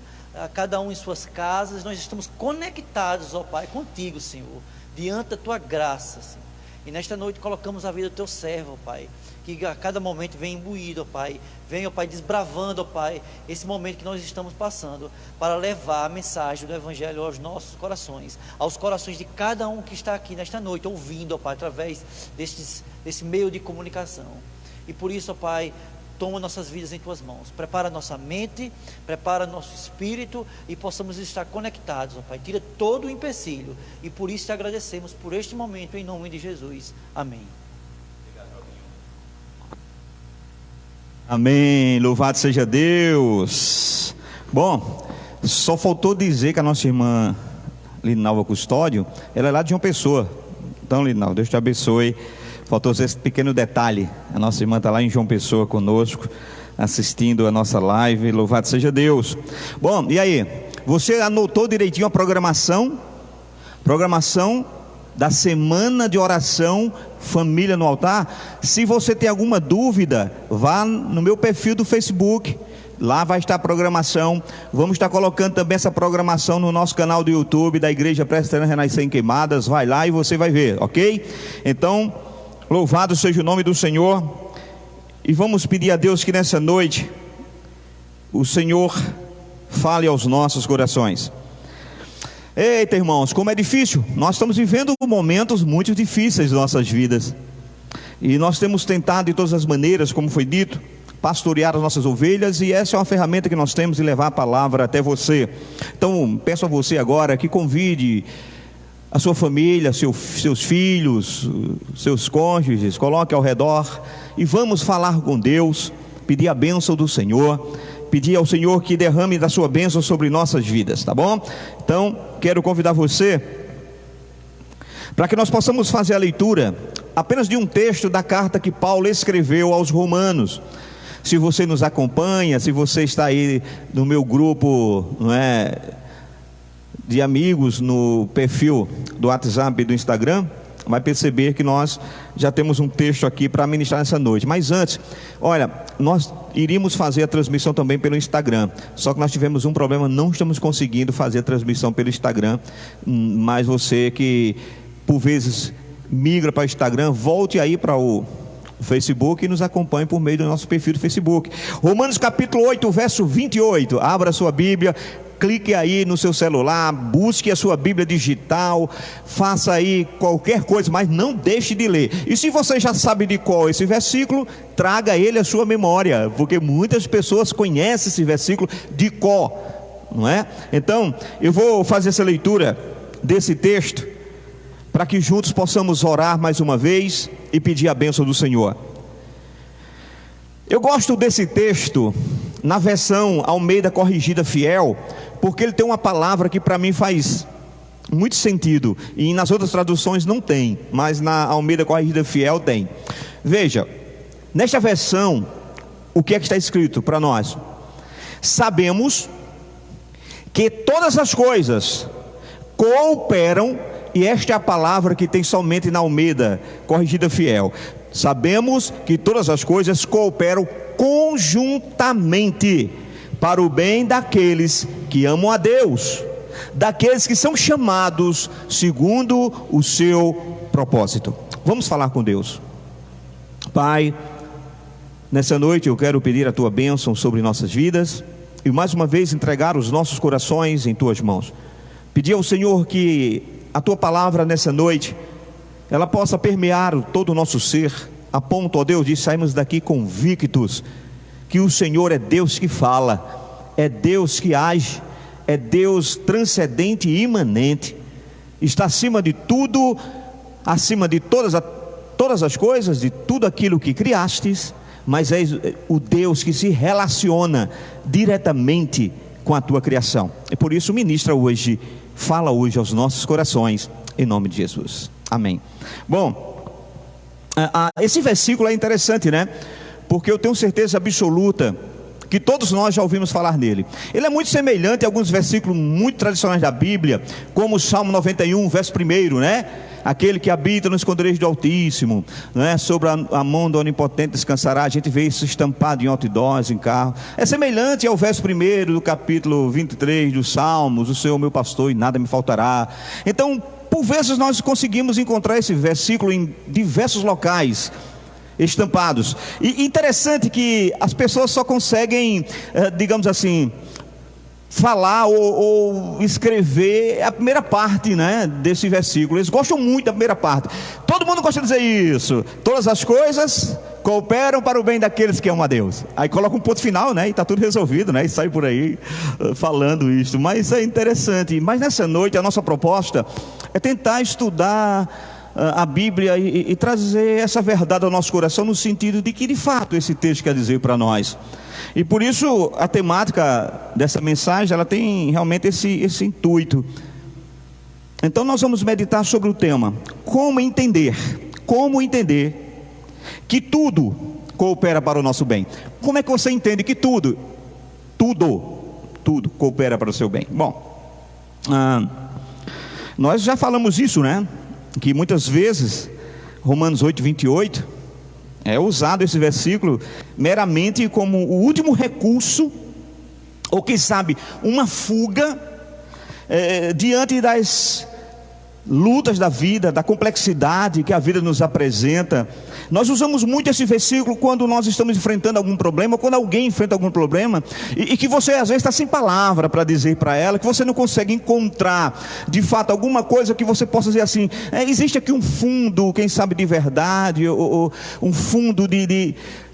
cada um em suas casas, nós estamos conectados, ó Pai, contigo, Senhor, diante da Tua graça, Senhor. E nesta noite colocamos a vida do Teu servo, ó Pai, que a cada momento vem imbuído, ó Pai, vem, ó Pai, desbravando, ó Pai, esse momento que nós estamos passando, para levar a mensagem do Evangelho aos nossos corações, aos corações de cada um que está aqui nesta noite, ouvindo, ó Pai, através desse meio de comunicação. E por isso, ó Pai, toma nossas vidas em Tuas mãos, prepara nossa mente, prepara nosso espírito, e possamos estar conectados, ó Pai, tira todo o empecilho, e por isso te agradecemos por este momento, em nome de Jesus, amém. Amém, louvado seja Deus. Bom, só faltou dizer que a nossa irmã Linalva Custódio, ela é lá de João Pessoa. Então, Linalva, Deus te abençoe. Faltou esse pequeno detalhe, a nossa irmã está lá em João Pessoa conosco, assistindo a nossa live, louvado seja Deus. Bom, e aí, você anotou direitinho a programação da semana de oração Família no Altar? Se você tem alguma dúvida, vá no meu perfil do Facebook, lá vai estar a programação. Vamos estar colocando também essa programação no nosso canal do YouTube da Igreja Presbiteriana Renascer em Queimadas. Vai lá e você vai ver, ok? Então, louvado seja o nome do Senhor, e vamos pedir a Deus que nessa noite o Senhor fale aos nossos corações. Eita, irmãos, como é difícil. Nós estamos vivendo momentos muito difíceis em nossas vidas, e nós temos tentado de todas as maneiras, como foi dito, pastorear as nossas ovelhas, e essa é uma ferramenta que nós temos de levar a palavra até você. Então peço a você agora que convide a sua família, seus filhos, seus cônjuges, coloque ao redor e vamos falar com Deus, pedir a bênção do Senhor, pedir ao Senhor que derrame da sua bênção sobre nossas vidas, tá bom? Então quero convidar você para que nós possamos fazer a leitura apenas de um texto da carta que Paulo escreveu aos Romanos. Se você nos acompanha, se você está aí no meu grupo, não é, de amigos, no perfil do WhatsApp e do Instagram, vai perceber que nós já temos um texto aqui para ministrar nessa noite. Mas antes, olha, nós iríamos fazer a transmissão também pelo Instagram, só que nós tivemos um problema, não estamos conseguindo fazer a transmissão pelo Instagram. Mas você que por vezes migra para o Instagram, volte aí para o Facebook e nos acompanhe por meio do nosso perfil do Facebook. Romanos capítulo 8, verso 28. Abra a sua Bíblia, clique aí no seu celular, busque a sua Bíblia digital, faça aí qualquer coisa, mas não deixe de ler. E se você já sabe de qual esse versículo, traga ele à sua memória, porque muitas pessoas conhecem esse versículo de cor, não é? Então eu vou fazer essa leitura desse texto para que juntos possamos orar mais uma vez e pedir a bênção do Senhor. Eu gosto desse texto na versão Almeida Corrigida Fiel, porque ele tem uma palavra que para mim faz muito sentido, e nas outras traduções não tem, mas na Almeida Corrigida Fiel tem. Veja, nesta versão, o que é que está escrito para nós? Sabemos que todas as coisas cooperam, e esta é a palavra que tem somente na Almeida Corrigida Fiel. Sabemos que todas as coisas cooperam conjuntamente para o bem daqueles que amam a Deus, daqueles que são chamados segundo o seu propósito. Vamos falar com Deus. Pai, nessa noite eu quero pedir a tua bênção sobre nossas vidas e mais uma vez entregar os nossos corações em tuas mãos. Pedir ao Senhor que a tua palavra nessa noite ela possa permear todo o nosso ser, a ponto, ó Deus, de sairmos daqui convictos que o Senhor é Deus que fala, é Deus que age, é Deus transcendente e imanente, está acima de tudo, acima de todas as coisas, de tudo aquilo que criastes, mas é o Deus que se relaciona diretamente com a tua criação. E por isso ministra hoje, fala hoje aos nossos corações, em nome de Jesus, amém. Bom, esse versículo é interessante, né? Porque eu tenho certeza absoluta que todos nós já ouvimos falar nele. Ele é muito semelhante a alguns versículos muito tradicionais da Bíblia, como o Salmo 91, verso 1, né? Aquele que habita no esconderijo do Altíssimo, né? Sobre a mão do Onipotente descansará. A gente vê isso estampado em outdoors, em carro. É semelhante ao verso 1 do capítulo 23 dos Salmos: o Senhor meu pastor e nada me faltará. Então, por vezes nós conseguimos encontrar esse versículo em diversos locais estampados. E interessante que as pessoas só conseguem, digamos assim, falar ou escrever a primeira parte, né, desse versículo. Eles gostam muito da primeira parte. Todo mundo gosta de dizer isso: todas as coisas cooperam para o bem daqueles que amam a Deus. Aí coloca um ponto final, né, e está tudo resolvido, né, e sai por aí falando isso. Mas é interessante. Mas nessa noite a nossa proposta é tentar estudar a Bíblia e trazer essa verdade ao nosso coração, no sentido de que de fato esse texto quer dizer para nós. E por isso a temática dessa mensagem, ela tem realmente esse intuito. Então nós vamos meditar sobre o tema: como entender que tudo coopera para o nosso bem. Como é que você entende que tudo coopera para o seu bem? Bom, nós já falamos isso, né? Que muitas vezes Romanos 8, 28 é usado esse versículo meramente como o último recurso, ou quem sabe uma fuga diante das lutas da vida, da complexidade que a vida nos apresenta. Nós usamos muito esse versículo quando nós estamos enfrentando algum problema, quando alguém enfrenta algum problema, e que você às vezes está sem palavra para dizer para ela, que você não consegue encontrar de fato alguma coisa que você possa dizer assim, existe aqui um fundo, quem sabe de verdade, ou um fundo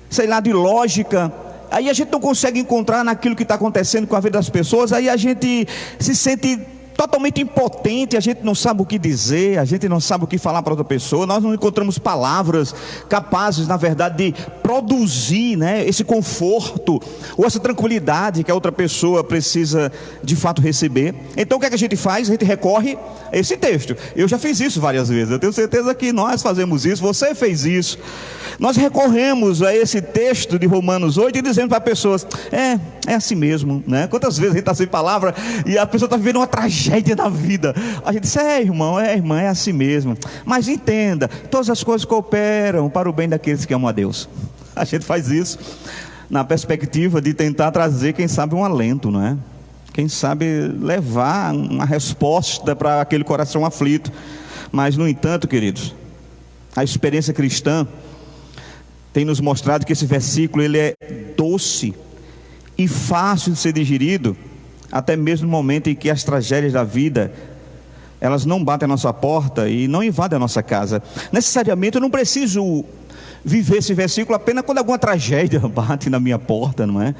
sei lá, de lógica. Aí a gente não consegue encontrar naquilo que está acontecendo com a vida das pessoas, aí a gente se sente totalmente impotente, a gente não sabe o que dizer, a gente não sabe o que falar para outra pessoa, nós não encontramos palavras capazes, na verdade, de produzir, né, esse conforto, ou essa tranquilidade que a outra pessoa precisa de fato receber. Então o que é que a gente faz? A gente recorre a esse texto. Eu já fiz isso várias vezes, eu tenho certeza que nós fazemos isso, você fez isso. Nós recorremos a esse texto de Romanos 8 e dizendo para pessoas, é assim mesmo, né? Quantas vezes a gente está sem palavra e a pessoa está vivendo uma tragédia na vida, a gente diz, irmão, irmã, é assim mesmo, mas entenda, todas as coisas cooperam para o bem daqueles que amam a Deus. A gente faz isso na perspectiva de tentar trazer, quem sabe, um alento, não é? Quem sabe levar uma resposta para aquele coração aflito. Mas no entanto, queridos, a experiência cristã tem nos mostrado que esse versículo ele é doce e fácil de ser digerido, até mesmo no momento em que as tragédias da vida, elas não batem a nossa porta e não invadem a nossa casa. Necessariamente eu não preciso viver esse versículo apenas quando alguma tragédia bate na minha porta, não é?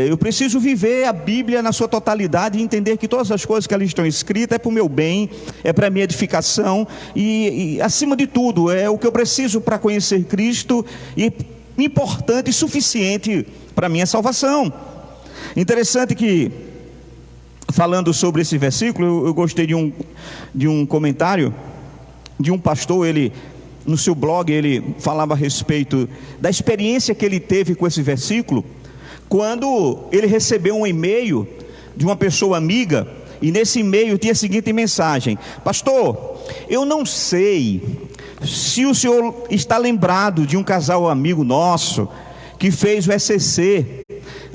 Eu preciso viver a Bíblia na sua totalidade e entender que todas as coisas que ali estão escritas é para o meu bem, é para a minha edificação e acima de tudo, é o que eu preciso para conhecer Cristo e importante e suficiente para a minha salvação. Interessante que, falando sobre esse versículo, eu gostei de um comentário de um pastor. Ele, no seu blog, ele falava a respeito da experiência que ele teve com esse versículo, quando ele recebeu um e-mail de uma pessoa amiga, e nesse e-mail tinha a seguinte mensagem: pastor, eu não sei se o senhor está lembrado de um casal amigo nosso, que fez o ECC,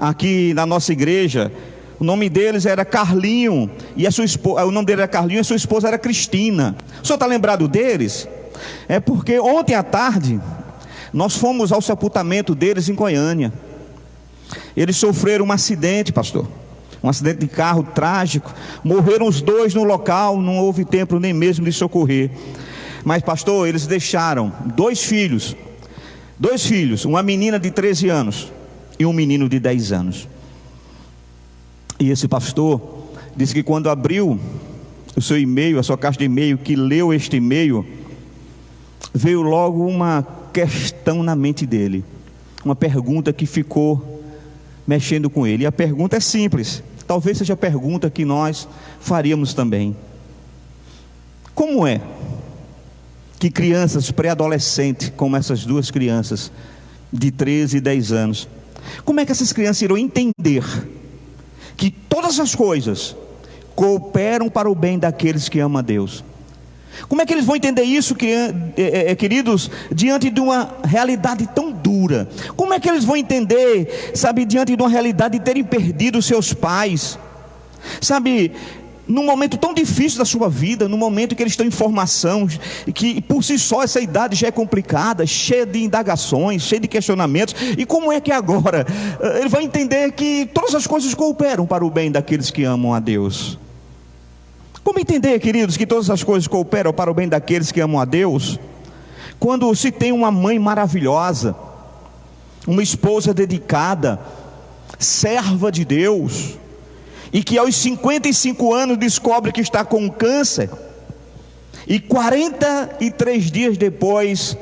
aqui na nossa igreja. O nome deles era Carlinho, e a sua esposa, o nome dele era Carlinho, e a sua esposa era Cristina. O senhor está lembrado deles? É porque ontem à tarde nós fomos ao sepultamento deles em Goiânia. Eles sofreram um acidente, pastor, um acidente de carro trágico. Morreram os dois no local, não houve tempo nem mesmo de socorrer. Mas, pastor, eles deixaram dois filhos, uma menina de 13 anos e um menino de 10 anos. E esse pastor disse que quando abriu o seu e-mail, a sua caixa de e-mail, que leu este e-mail, veio logo uma questão na mente dele, uma pergunta que ficou mexendo com ele. E a pergunta é simples, talvez seja a pergunta que nós faríamos também: como é que crianças pré-adolescentes, como essas duas crianças de 13 e 10 anos, como é que essas crianças irão entender que todas as coisas cooperam para o bem daqueles que amam a Deus? Como é que eles vão entender isso, queridos, diante de uma realidade tão dura? Como é que eles vão entender, sabe, diante de uma realidade de terem perdido seus pais, sabe, num momento tão difícil da sua vida, num momento que eles estão em formação, que por si só essa idade já é complicada, cheia de indagações, cheia de questionamentos. E como é que agora ele vai entender que todas as coisas cooperam para o bem daqueles que amam a Deus? Como entender, queridos, que todas as coisas cooperam para o bem daqueles que amam a Deus, quando se tem uma mãe maravilhosa, uma esposa dedicada, serva de Deus, e que aos 55 anos descobre que está com câncer, e 43 dias depois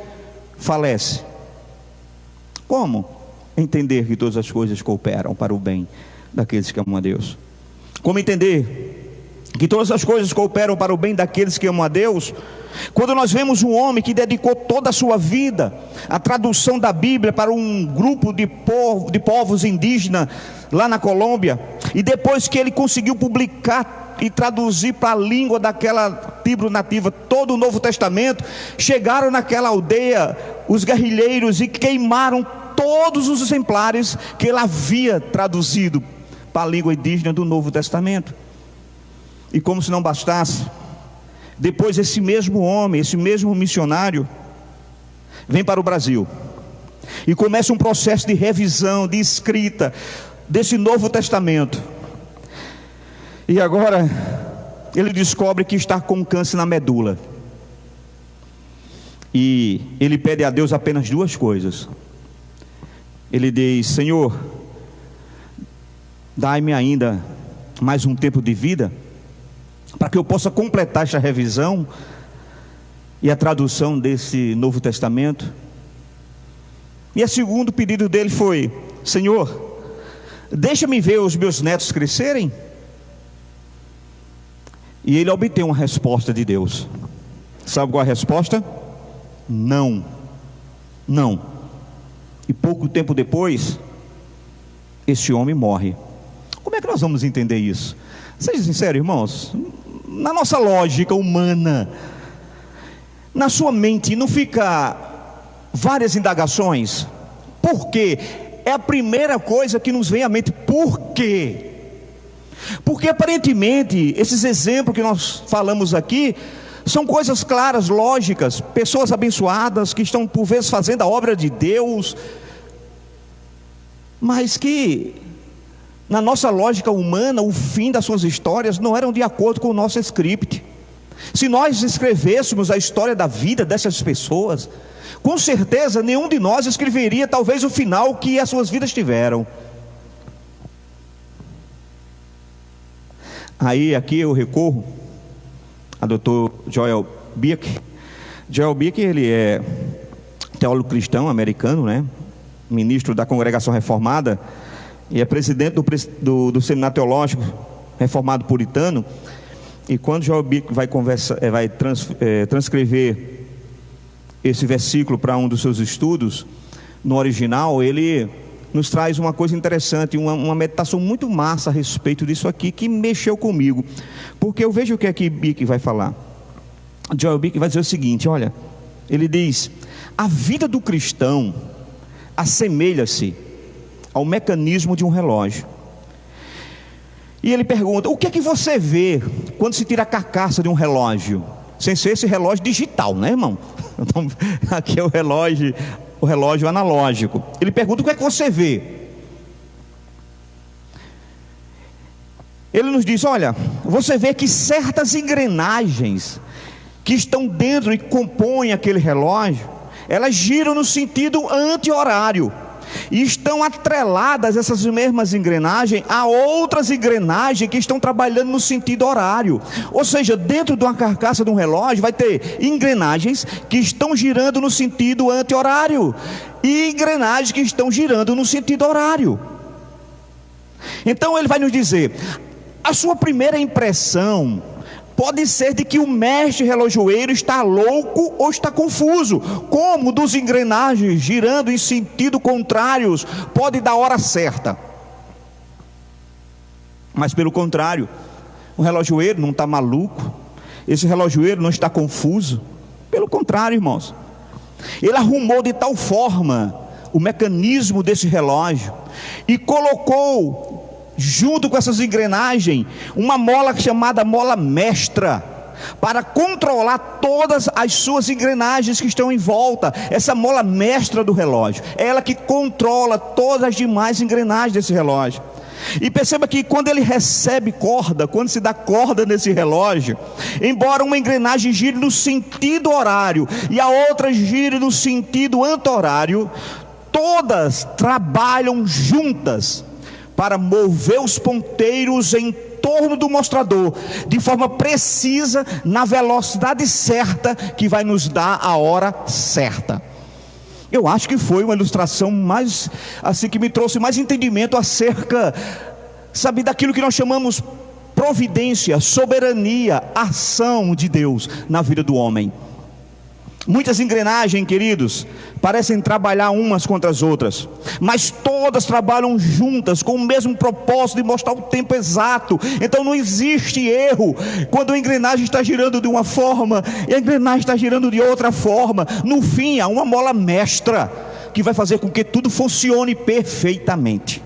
falece? Como entender que todas as coisas cooperam para o bem daqueles que amam a Deus? Como entender que todas as coisas cooperam para o bem daqueles que amam a Deus, quando nós vemos um homem que dedicou toda a sua vida à tradução da Bíblia para um grupo de povos indígenas lá na Colômbia, e depois que ele conseguiu publicar e traduzir para a língua daquela tribo nativa todo o Novo Testamento, chegaram naquela aldeia os guerrilheiros e queimaram todos os exemplares que ele havia traduzido para a língua indígena do Novo Testamento. E como se não bastasse, depois esse mesmo homem, esse mesmo missionário, vem para o Brasil e começa um processo de revisão, de escrita desse Novo Testamento. E agora ele descobre que está com câncer na medula. E ele pede a Deus apenas duas coisas. Ele diz: Senhor, dai-me ainda mais um tempo de vida, para que eu possa completar esta revisão e a tradução desse Novo Testamento. E o segundo pedido dele foi: Senhor, deixa-me ver os meus netos crescerem. E ele obtém uma resposta de Deus. Sabe qual é a resposta? Não. Não. E pouco tempo depois, esse homem morre. Como é que nós vamos entender isso? Seja sincero, irmãos. Na nossa lógica humana, na sua mente não fica várias indagações? Por quê? É a primeira coisa que nos vem à mente. Por quê? Porque aparentemente esses exemplos que nós falamos aqui são coisas claras, lógicas, pessoas abençoadas que estão por vezes fazendo a obra de Deus, mas que na nossa lógica humana o fim das suas histórias não eram de acordo com o nosso script. Se nós escrevêssemos a história da vida dessas pessoas, com certeza nenhum de nós escreveria talvez o final que as suas vidas tiveram. Aí aqui eu recorro a Dr. Joel Birk. Joel Birk, ele é teólogo cristão americano, né? Ministro da Congregação Reformada, e é presidente do Seminário Teológico Reformado Puritano. E quando Joel Birk vai transcrever esse versículo para um dos seus estudos, no original, ele nos traz uma coisa interessante, uma meditação muito massa a respeito disso aqui, que mexeu comigo, porque eu vejo o que aqui Birk vai falar. Joel Birk vai dizer o seguinte: olha, ele diz: a vida do cristão assemelha-se ao mecanismo de um relógio. E ele pergunta: o que é que você vê quando se tira a carcaça de um relógio? Sem ser esse relógio digital, né, irmão? Então, aqui é o relógio analógico. Ele pergunta: o que é que você vê? Ele nos diz: olha, você vê que certas engrenagens que estão dentro e compõem aquele relógio, elas giram no sentido anti-horário, e estão atreladas essas mesmas engrenagens a outras engrenagens que estão trabalhando no sentido horário. Ou seja, dentro de uma carcaça de um relógio vai ter engrenagens que estão girando no sentido anti-horário e engrenagens que estão girando no sentido horário. Então ele vai nos dizer: a sua primeira impressão pode ser de que o mestre relojoeiro está louco ou está confuso, como dos engrenagens girando em sentido contrários pode dar hora certa. Mas pelo contrário, o relojoeiro não está maluco, esse relojoeiro não está confuso. Pelo contrário, irmãos, ele arrumou de tal forma o mecanismo desse relógio e colocou junto com essas engrenagens uma mola chamada mola mestra, para controlar todas as suas engrenagens que estão em volta. Essa mola mestra do relógio é ela que controla todas as demais engrenagens desse relógio. E perceba que quando ele recebe corda, quando se dá corda nesse relógio, embora uma engrenagem gire no sentido horário e a outra gire no sentido anti-horário, todas trabalham juntas para mover os ponteiros em torno do mostrador de forma precisa, na velocidade certa, que vai nos dar a hora certa. Eu acho que foi uma ilustração mais assim, que me trouxe mais entendimento acerca, sabe, daquilo que nós chamamos providência, soberania, ação de Deus na vida do homem. Muitas engrenagens, queridos, parecem trabalhar umas contra as outras, mas todas trabalham juntas com o mesmo propósito de mostrar o tempo exato. Então não existe erro quando a engrenagem está girando de uma forma e a engrenagem está girando de outra forma. No fim há uma mola mestra que vai fazer com que tudo funcione perfeitamente.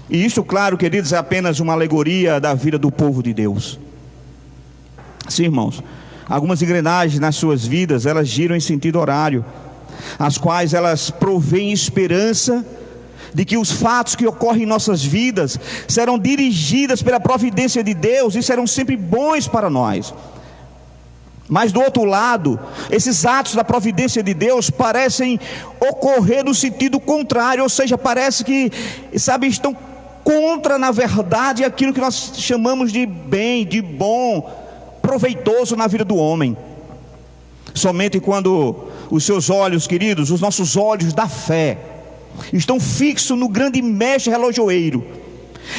E isso, claro, queridos, é apenas uma alegoria da vida do povo de Deus. Sim, irmãos, algumas engrenagens nas suas vidas, elas giram em sentido horário, as quais elas provêm esperança de que os fatos que ocorrem em nossas vidas serão dirigidos pela providência de Deus e serão sempre bons para nós. Mas do outro lado, esses atos da providência de Deus parecem ocorrer no sentido contrário, ou seja, parece que, estão contra, na verdade, aquilo que nós chamamos de bem, de bom, proveitoso na vida do homem. Somente quando os seus olhos, queridos, os nossos olhos da fé, estão fixos no grande mestre relojoeiro,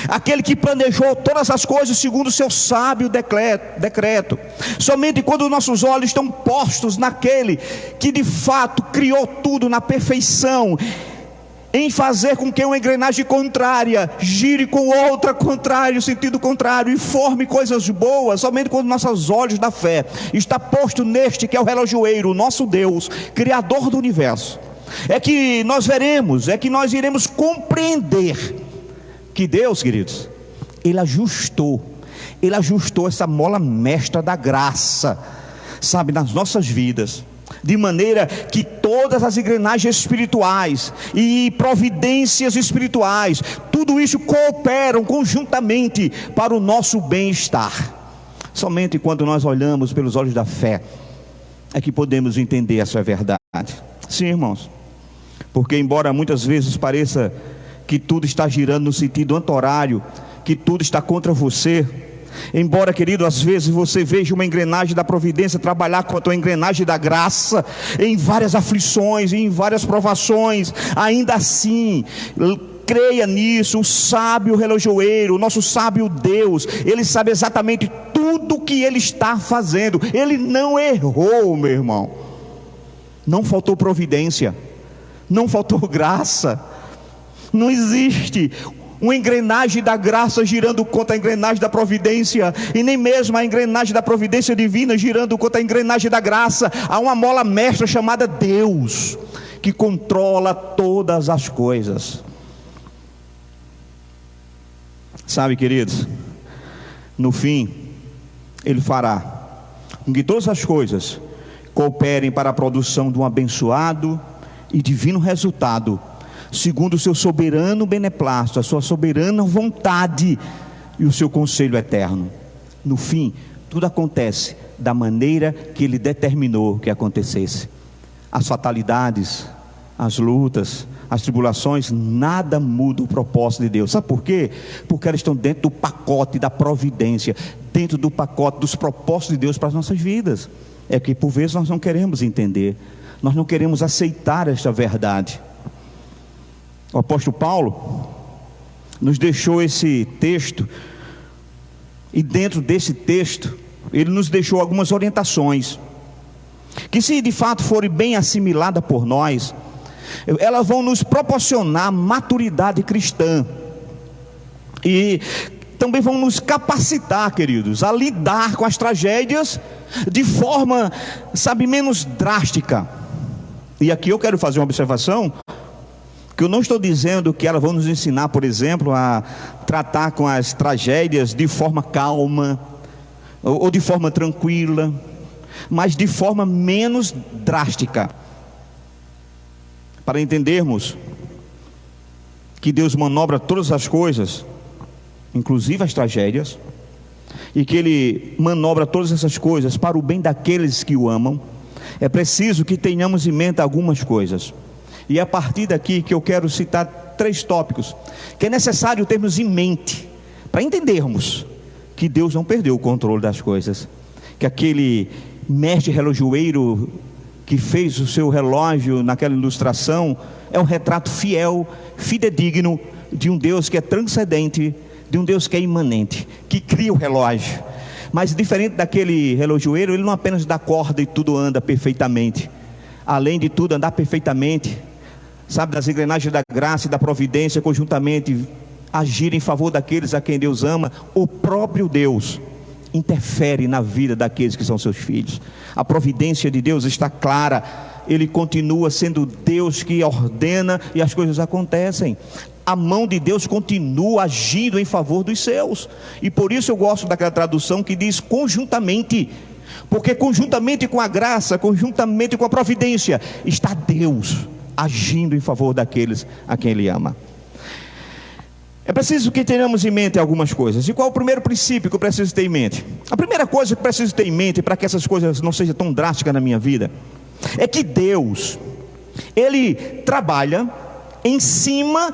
aquele que planejou todas as coisas segundo o seu sábio decreto. Somente quando nossos olhos estão postos naquele que de fato criou tudo na perfeição, em fazer com que uma engrenagem contrária gire com outra contrária, sentido contrário, e forme coisas boas, somente quando nossos olhos da fé está posto neste que é o relojoeiro, o nosso Deus, Criador do universo, é que nós veremos, é que nós iremos compreender que Deus, queridos, Ele ajustou essa mola mestra da graça, nas nossas vidas, de maneira que todas as engrenagens espirituais e providências espirituais, tudo isso cooperam conjuntamente para o nosso bem-estar. Somente quando nós olhamos pelos olhos da fé é que podemos entender essa verdade. Sim, irmãos, porque embora muitas vezes pareça que tudo está girando no sentido anti-horário, que tudo está contra você, embora, querido, às vezes você veja uma engrenagem da providência trabalhar contra a engrenagem da graça, em várias aflições, em várias provações, ainda assim, creia nisso. O sábio relojoeiro, o nosso sábio Deus, Ele sabe exatamente tudo o que Ele está fazendo. Ele não errou, meu irmão. Não faltou providência, não faltou graça. Não existe uma engrenagem da graça girando contra a engrenagem da providência, e nem mesmo a engrenagem da providência divina girando contra a engrenagem da graça. Há uma mola mestra chamada Deus, que controla todas as coisas. Sabe, queridos, no fim, Ele fará com que todas as coisas cooperem para a produção de um abençoado e divino resultado, segundo o seu soberano beneplácito, a sua soberana vontade e o seu conselho eterno. No fim, tudo acontece da maneira que Ele determinou que acontecesse. As fatalidades, as lutas, as tribulações, nada muda o propósito de Deus. Sabe por quê? Porque elas estão dentro do pacote da providência, dentro do pacote dos propósitos de Deus para as nossas vidas. É que por vezes nós não queremos entender, nós não queremos aceitar esta verdade. O apóstolo Paulo nos deixou esse texto, e dentro desse texto ele nos deixou algumas orientações, que, se de fato forem bem assimiladas por nós, elas vão nos proporcionar maturidade cristã, e também vão nos capacitar, queridos, a lidar com as tragédias de forma, menos drástica. E aqui eu quero fazer uma observação, que eu não estou dizendo que elas vão nos ensinar, por exemplo, a tratar com as tragédias de forma calma, ou de forma tranquila, mas de forma menos drástica, para entendermos que Deus manobra todas as coisas, inclusive as tragédias, e que Ele manobra todas essas coisas para o bem daqueles que o amam. É preciso que tenhamos em mente algumas coisas, e é a partir daqui que eu quero citar 3 tópicos que é necessário termos em mente, para entendermos que Deus não perdeu o controle das coisas, que aquele mestre relojoeiro que fez o seu relógio naquela ilustração é um retrato fiel, fidedigno de um Deus que é transcendente, de um Deus que é imanente, que cria o relógio. Mas diferente daquele relojoeiro, ele não apenas dá corda e tudo anda perfeitamente. Além de tudo andar perfeitamente, das engrenagens da graça e da providência conjuntamente agir em favor daqueles a quem Deus ama, o próprio Deus interfere na vida daqueles que são seus filhos. A providência de Deus está clara, Ele continua sendo Deus que ordena e as coisas acontecem. a mão de Deus continua agindo em favor dos seus. E por isso eu gosto daquela tradução que diz conjuntamente, porque conjuntamente com a graça, conjuntamente com a providência, está Deus agindo em favor daqueles a quem Ele ama. É preciso que tenhamos em mente algumas coisas. E qual é o primeiro princípio que eu preciso ter em mente? A primeira coisa que eu preciso ter em mente, para que essas coisas não sejam tão drásticas na minha vida, é que Deus, Ele trabalha em cima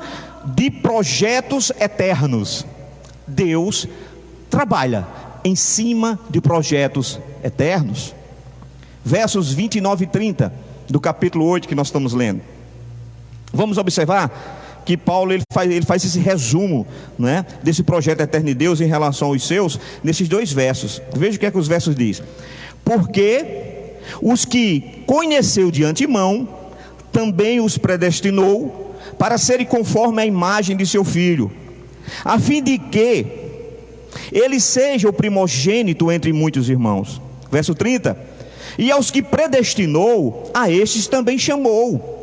de projetos eternos. Deus trabalha em cima de projetos eternos. Versos 29 e 30 do capítulo 8 que nós estamos lendo. Vamos observar que Paulo ele faz esse resumo, né, desse projeto eterno de Deus em relação aos seus, nesses dois versos. Veja o que é que os versos diz. Porque os que conheceu de antemão, também os predestinou para serem conforme a imagem de seu Filho, a fim de que ele seja o primogênito entre muitos irmãos. Verso 30. E aos que predestinou, a estes também chamou.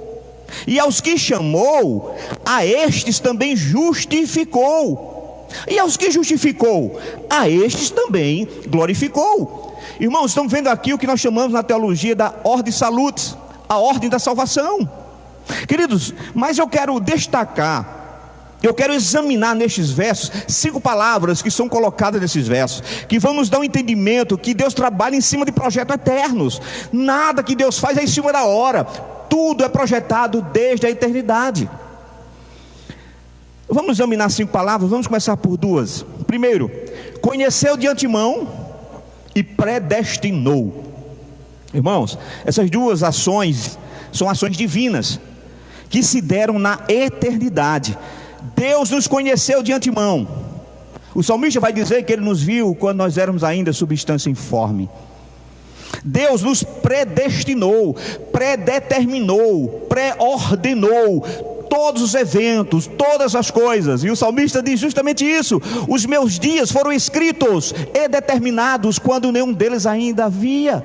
E aos que chamou, a estes também justificou. E aos que justificou, a estes também glorificou. Irmãos, estamos vendo aqui o que nós chamamos na teologia da ordem salutis, a ordem da salvação. Queridos, mas eu quero destacar, eu quero examinar nestes versos 5 palavras que são colocadas nesses versos, que vão nos dar um entendimento que Deus trabalha em cima de projetos eternos. Nada que Deus faz é em cima da hora, tudo é projetado desde a eternidade. Vamos examinar 5 palavras, vamos começar por 2. Primeiro, conheceu de antemão e predestinou. Irmãos, essas 2 ações são ações divinas, que se deram na eternidade. Deus nos conheceu de antemão. O salmista vai dizer que Ele nos viu quando nós éramos ainda substância informe. Deus nos predestinou, predeterminou, pré-ordenou todos os eventos, todas as coisas. E o salmista diz justamente isso: os meus dias foram escritos e determinados quando nenhum deles ainda havia.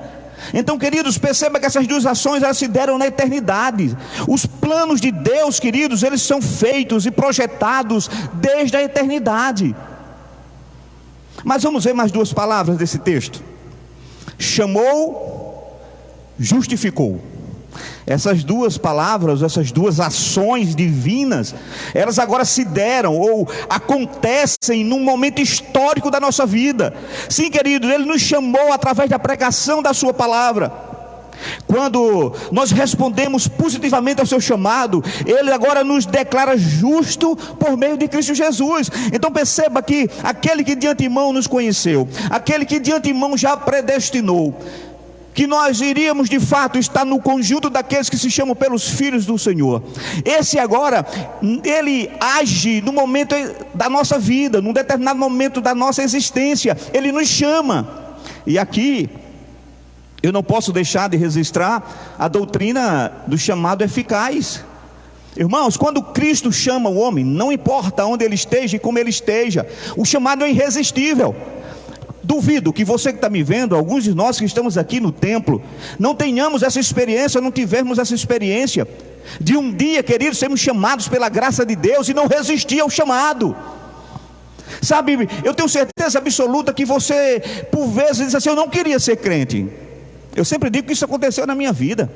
Então, queridos, perceba que essas 2 ações elas se deram na eternidade. Os planos de Deus, queridos, eles são feitos e projetados desde a eternidade. Mas vamos ver mais 2 palavras desse texto. Chamou, justificou. Essas 2 palavras, essas 2 ações divinas, elas agora se deram ou acontecem num momento histórico da nossa vida. Sim, queridos, Ele nos chamou através da pregação da sua palavra. Quando nós respondemos positivamente ao seu chamado, Ele agora nos declara justo por meio de Cristo Jesus. Então perceba que aquele que de antemão nos conheceu, aquele que de antemão já predestinou, que nós iríamos de fato estar no conjunto daqueles que se chamam pelos filhos do Senhor. Esse agora, Ele age no momento da nossa vida, num determinado momento da nossa existência. Ele nos chama. E aqui eu não posso deixar de registrar a doutrina do chamado eficaz. Irmãos, quando Cristo chama o homem, não importa onde ele esteja e como ele esteja, o chamado é irresistível. Duvido que você que está me vendo, alguns de nós que estamos aqui no templo, não tenhamos essa experiência, não tivermos essa experiência de um dia, queridos, sermos chamados pela graça de Deus e não resistir ao chamado. Sabe, eu tenho certeza absoluta que você, por vezes, diz assim: eu não queria ser crente. Eu sempre digo que isso aconteceu na minha vida.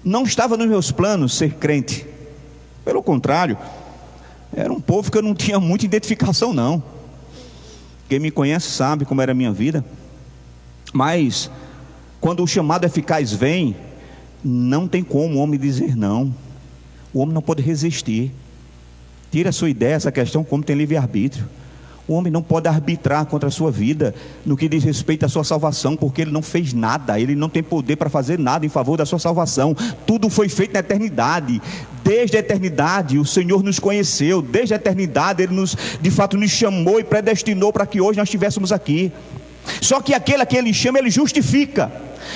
Não estava nos meus planos ser crente. Pelo contrário, era um povo que eu não tinha muita identificação não. Quem me conhece sabe como era a minha vida. Mas quando o chamado eficaz vem, não tem como o homem dizer não. O homem não pode resistir. Tira a sua ideia, essa questão, como tem livre-arbítrio. O homem não pode arbitrar contra a sua vida no que diz respeito à sua salvação, porque ele não fez nada, ele não tem poder para fazer nada em favor da sua salvação. Tudo foi feito na eternidade. Desde a eternidade o Senhor nos conheceu, desde a eternidade Ele de fato nos chamou e predestinou para que hoje nós estivéssemos aqui. Só que aquele a quem ele chama, ele justifica.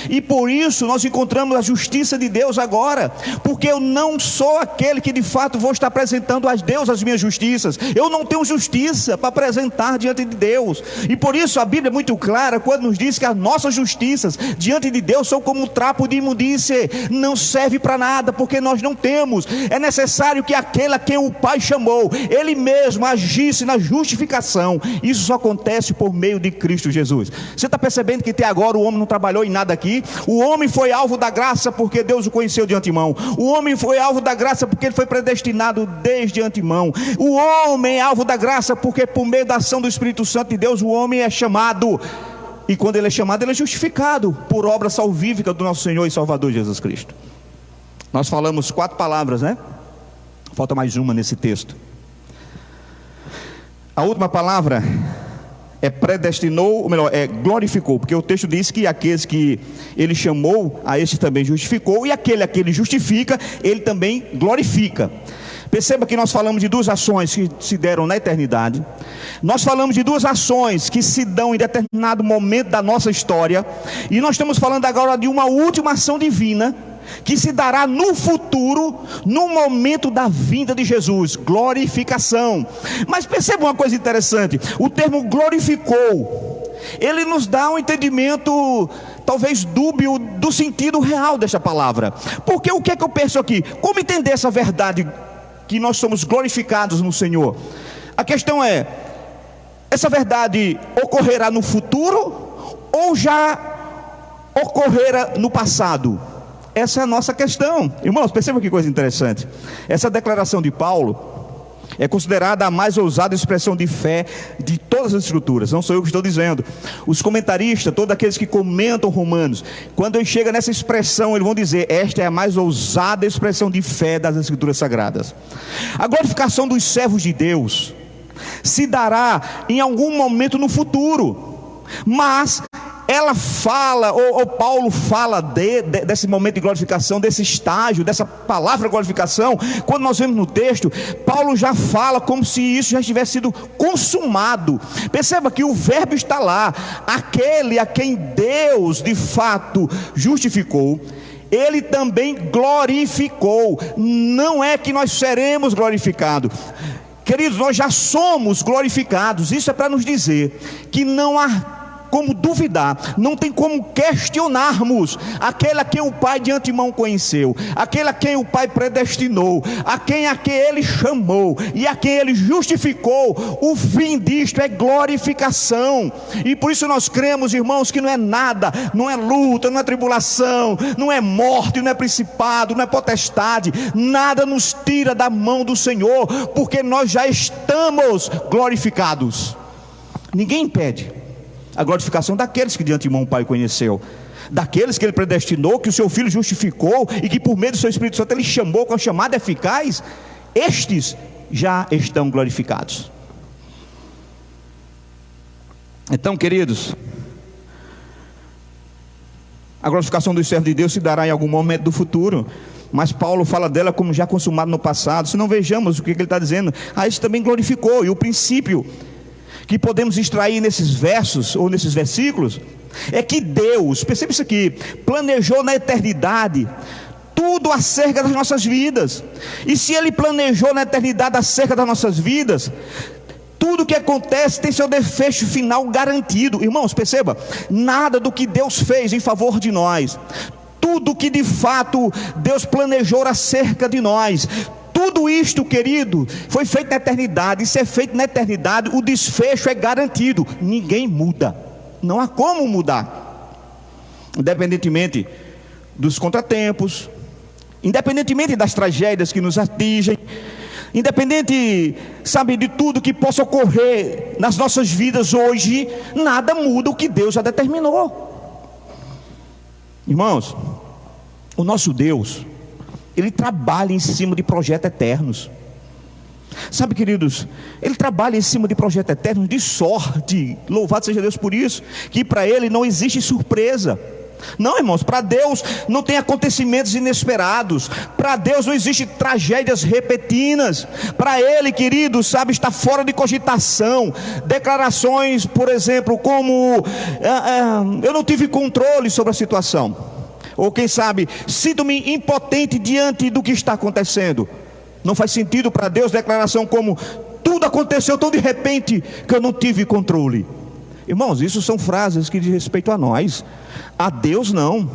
E por isso nós encontramos a justiça de Deus agora, porque eu não sou aquele que de fato vou estar apresentando a Deus as minhas justiças. Eu não tenho justiça para apresentar diante de Deus. E por isso a Bíblia é muito clara quando nos diz que as nossas justiças diante de Deus são como um trapo de imundície, não serve para nada, porque nós não temos. É necessário que aquele a quem o Pai chamou, ele mesmo agisse na justificação. Isso só acontece por meio de Cristo Jesus. Você está percebendo que até agora o homem não trabalhou em nada aqui? O homem foi alvo da graça porque Deus o conheceu de antemão. O homem foi alvo da graça porque ele foi predestinado desde antemão. O homem é alvo da graça porque por meio da ação do Espírito Santo de Deus o homem é chamado. E quando ele é chamado, ele é justificado por obra salvífica do nosso Senhor e Salvador Jesus Cristo. Nós falamos 4 palavras, né? Falta mais uma nesse texto. A última palavra é predestinou, ou melhor, é glorificou, porque o texto diz que aqueles que ele chamou, a este também justificou, e aquele a que ele justifica, ele também glorifica. Perceba que nós falamos de 2 ações que se deram na eternidade. Nós falamos de 2 ações que se dão em determinado momento da nossa história, e nós estamos falando agora de uma última ação divina, que se dará no futuro, no momento da vinda de Jesus, glorificação. Mas perceba uma coisa interessante, o termo glorificou, ele nos dá um entendimento talvez dúbio do sentido real desta palavra. Porque o que é que eu penso aqui? Como entender essa verdade que nós somos glorificados no Senhor? A questão é, essa verdade ocorrerá no futuro ou já ocorrerá no passado? Essa é a nossa questão. Irmãos, percebam que coisa interessante. Essa declaração de Paulo é considerada a mais ousada expressão de fé de todas as escrituras. Não sou eu que estou dizendo. Os comentaristas, todos aqueles que comentam Romanos, quando ele chega nessa expressão, eles vão dizer: esta é a mais ousada expressão de fé das escrituras sagradas. A glorificação dos servos de Deus se dará em algum momento no futuro, mas ela fala, ou Paulo fala desse momento de glorificação, desse estágio, dessa palavra glorificação. Quando nós vemos no texto, Paulo já fala como se isso já tivesse sido consumado. Perceba que o verbo está lá, aquele a quem Deus de fato justificou, ele também glorificou. Não é que nós seremos glorificados, queridos, nós já somos glorificados. Isso é para nos dizer que não há como duvidar, não tem como questionarmos aquele a quem o Pai de antemão conheceu, aquele a quem o Pai predestinou, a quem ele chamou e a quem ele justificou. O fim disto é glorificação. E por isso nós cremos, irmãos, que não é nada, não é luta, não é tribulação, não é morte, não é principado, não é potestade, nada nos tira da mão do Senhor, porque nós já estamos glorificados. Ninguém impede a glorificação daqueles que de antemão o Pai conheceu, daqueles que ele predestinou, que o seu Filho justificou e que por meio do seu Espírito Santo ele chamou com a chamada eficaz. Estes já estão glorificados. Então, queridos, a glorificação dos servos de Deus se dará em algum momento do futuro, mas Paulo fala dela como já consumado no passado. Se não, vejamos o que ele está dizendo. Isso também glorificou. E o princípio que podemos extrair nesses versos, ou nesses versículos, é que Deus, perceba isso aqui, planejou na eternidade tudo acerca das nossas vidas. E se Ele planejou na eternidade acerca das nossas vidas, tudo que acontece tem seu desfecho final garantido. Irmãos, perceba, nada do que Deus fez em favor de nós, tudo que de fato Deus planejou acerca de nós, tudo isto, querido, foi feito na eternidade. E se é feito na eternidade, o desfecho é garantido. Ninguém muda, não há como mudar, independentemente dos contratempos, independentemente das tragédias que nos atingem, independente, sabe, de tudo que possa ocorrer nas nossas vidas hoje, nada muda o que Deus já determinou. Irmãos, o nosso Deus, Ele trabalha em cima de projetos eternos. Sabe, queridos, Ele trabalha em cima de projetos eternos de sorte. Louvado seja Deus por isso, que para Ele não existe surpresa. Não, irmãos, para Deus não tem acontecimentos inesperados. Para Deus não existe tragédias repentinas. Para Ele, querido, sabe, está fora de cogitação. Declarações, por exemplo, como eu não tive controle sobre a situação. Ou quem sabe, sinto-me impotente diante do que está acontecendo. Não faz sentido para Deus declaração como tudo aconteceu tão de repente que eu não tive controle. Irmãos, isso são frases que diz respeito a nós. A Deus não.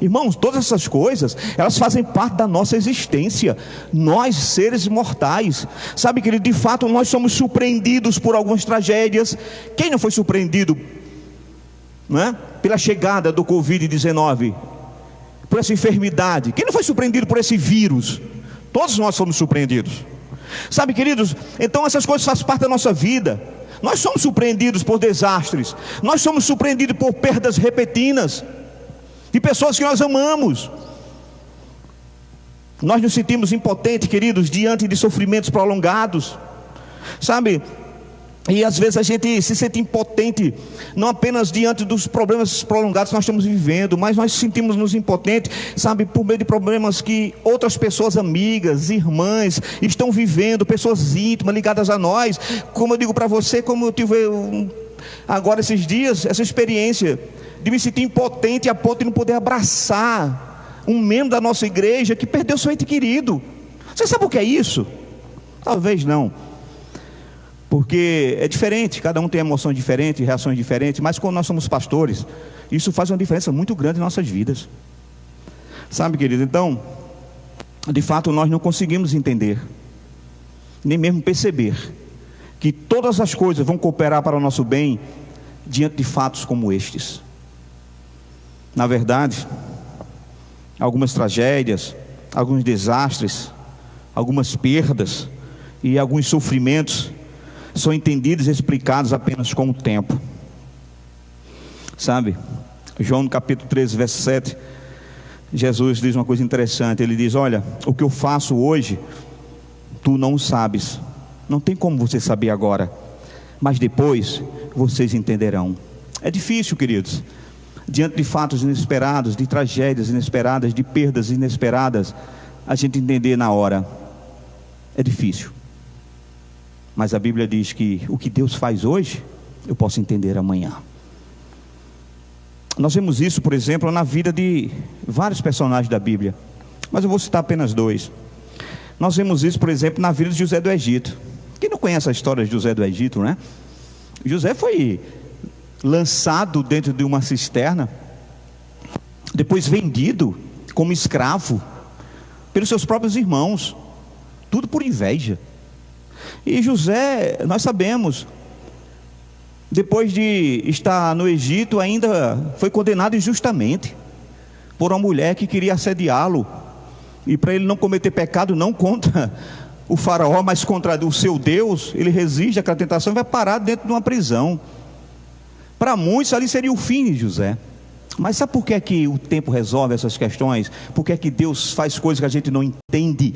Irmãos, todas essas coisas, elas fazem parte da nossa existência. Nós, seres mortais, sabe, querido, de fato nós somos surpreendidos por algumas tragédias. Quem não foi surpreendido, não é? Pela chegada do Covid-19, por essa enfermidade? Quem não foi surpreendido por esse vírus? Todos nós fomos surpreendidos. Sabe, queridos, então essas coisas fazem parte da nossa vida. Nós somos surpreendidos por desastres. Nós somos surpreendidos por perdas repentinas de pessoas que nós amamos. Nós nos sentimos impotentes, queridos, diante de sofrimentos prolongados, sabe? E às vezes a gente se sente impotente, não apenas diante dos problemas prolongados que nós estamos vivendo, mas nós sentimos-nos impotentes, sabe, por meio de problemas que outras pessoas amigas, irmãs, estão vivendo, pessoas íntimas, ligadas a nós. Como eu digo para você, como eu tive agora esses dias, essa experiência de me sentir impotente a ponto de não poder abraçar um membro da nossa igreja que perdeu seu ente querido. Você sabe o que é isso? Talvez não, porque é diferente, cada um tem emoções diferentes, reações diferentes, mas quando nós somos pastores, isso faz uma diferença muito grande em nossas vidas. Sabe, querido, então, de fato nós não conseguimos entender, nem mesmo perceber, que todas as coisas vão cooperar para o nosso bem, diante de fatos como estes. Na verdade, algumas tragédias, alguns desastres, algumas perdas e alguns sofrimentos são entendidos e explicados apenas com o tempo. Sabe, João no capítulo 13, verso 7, Jesus diz uma coisa interessante. Ele diz: olha, o que eu faço hoje, tu não sabes. Não tem como você saber agora, mas depois vocês entenderão. É difícil, queridos, diante de fatos inesperados, de tragédias inesperadas, de perdas inesperadas, a gente entender na hora. É difícil. Mas a Bíblia diz que o que Deus faz hoje, eu posso entender amanhã. Nós vemos isso, por exemplo, na vida de vários personagens da Bíblia, mas eu vou citar apenas dois. Nós vemos isso, por exemplo, na vida de José do Egito. Quem não conhece a história de José do Egito, né? José foi lançado dentro de uma cisterna, depois vendido como escravo pelos seus próprios irmãos, tudo por inveja. E José, nós sabemos, depois de estar no Egito, ainda foi condenado injustamente por uma mulher que queria assediá-lo, e para ele não cometer pecado, não contra o faraó, mas contra o seu Deus, ele resiste àquela tentação e vai parar dentro de uma prisão. Para muitos ali seria o fim de José. Mas sabe por que é que o tempo resolve essas questões? Por que é que Deus faz coisas que a gente não entende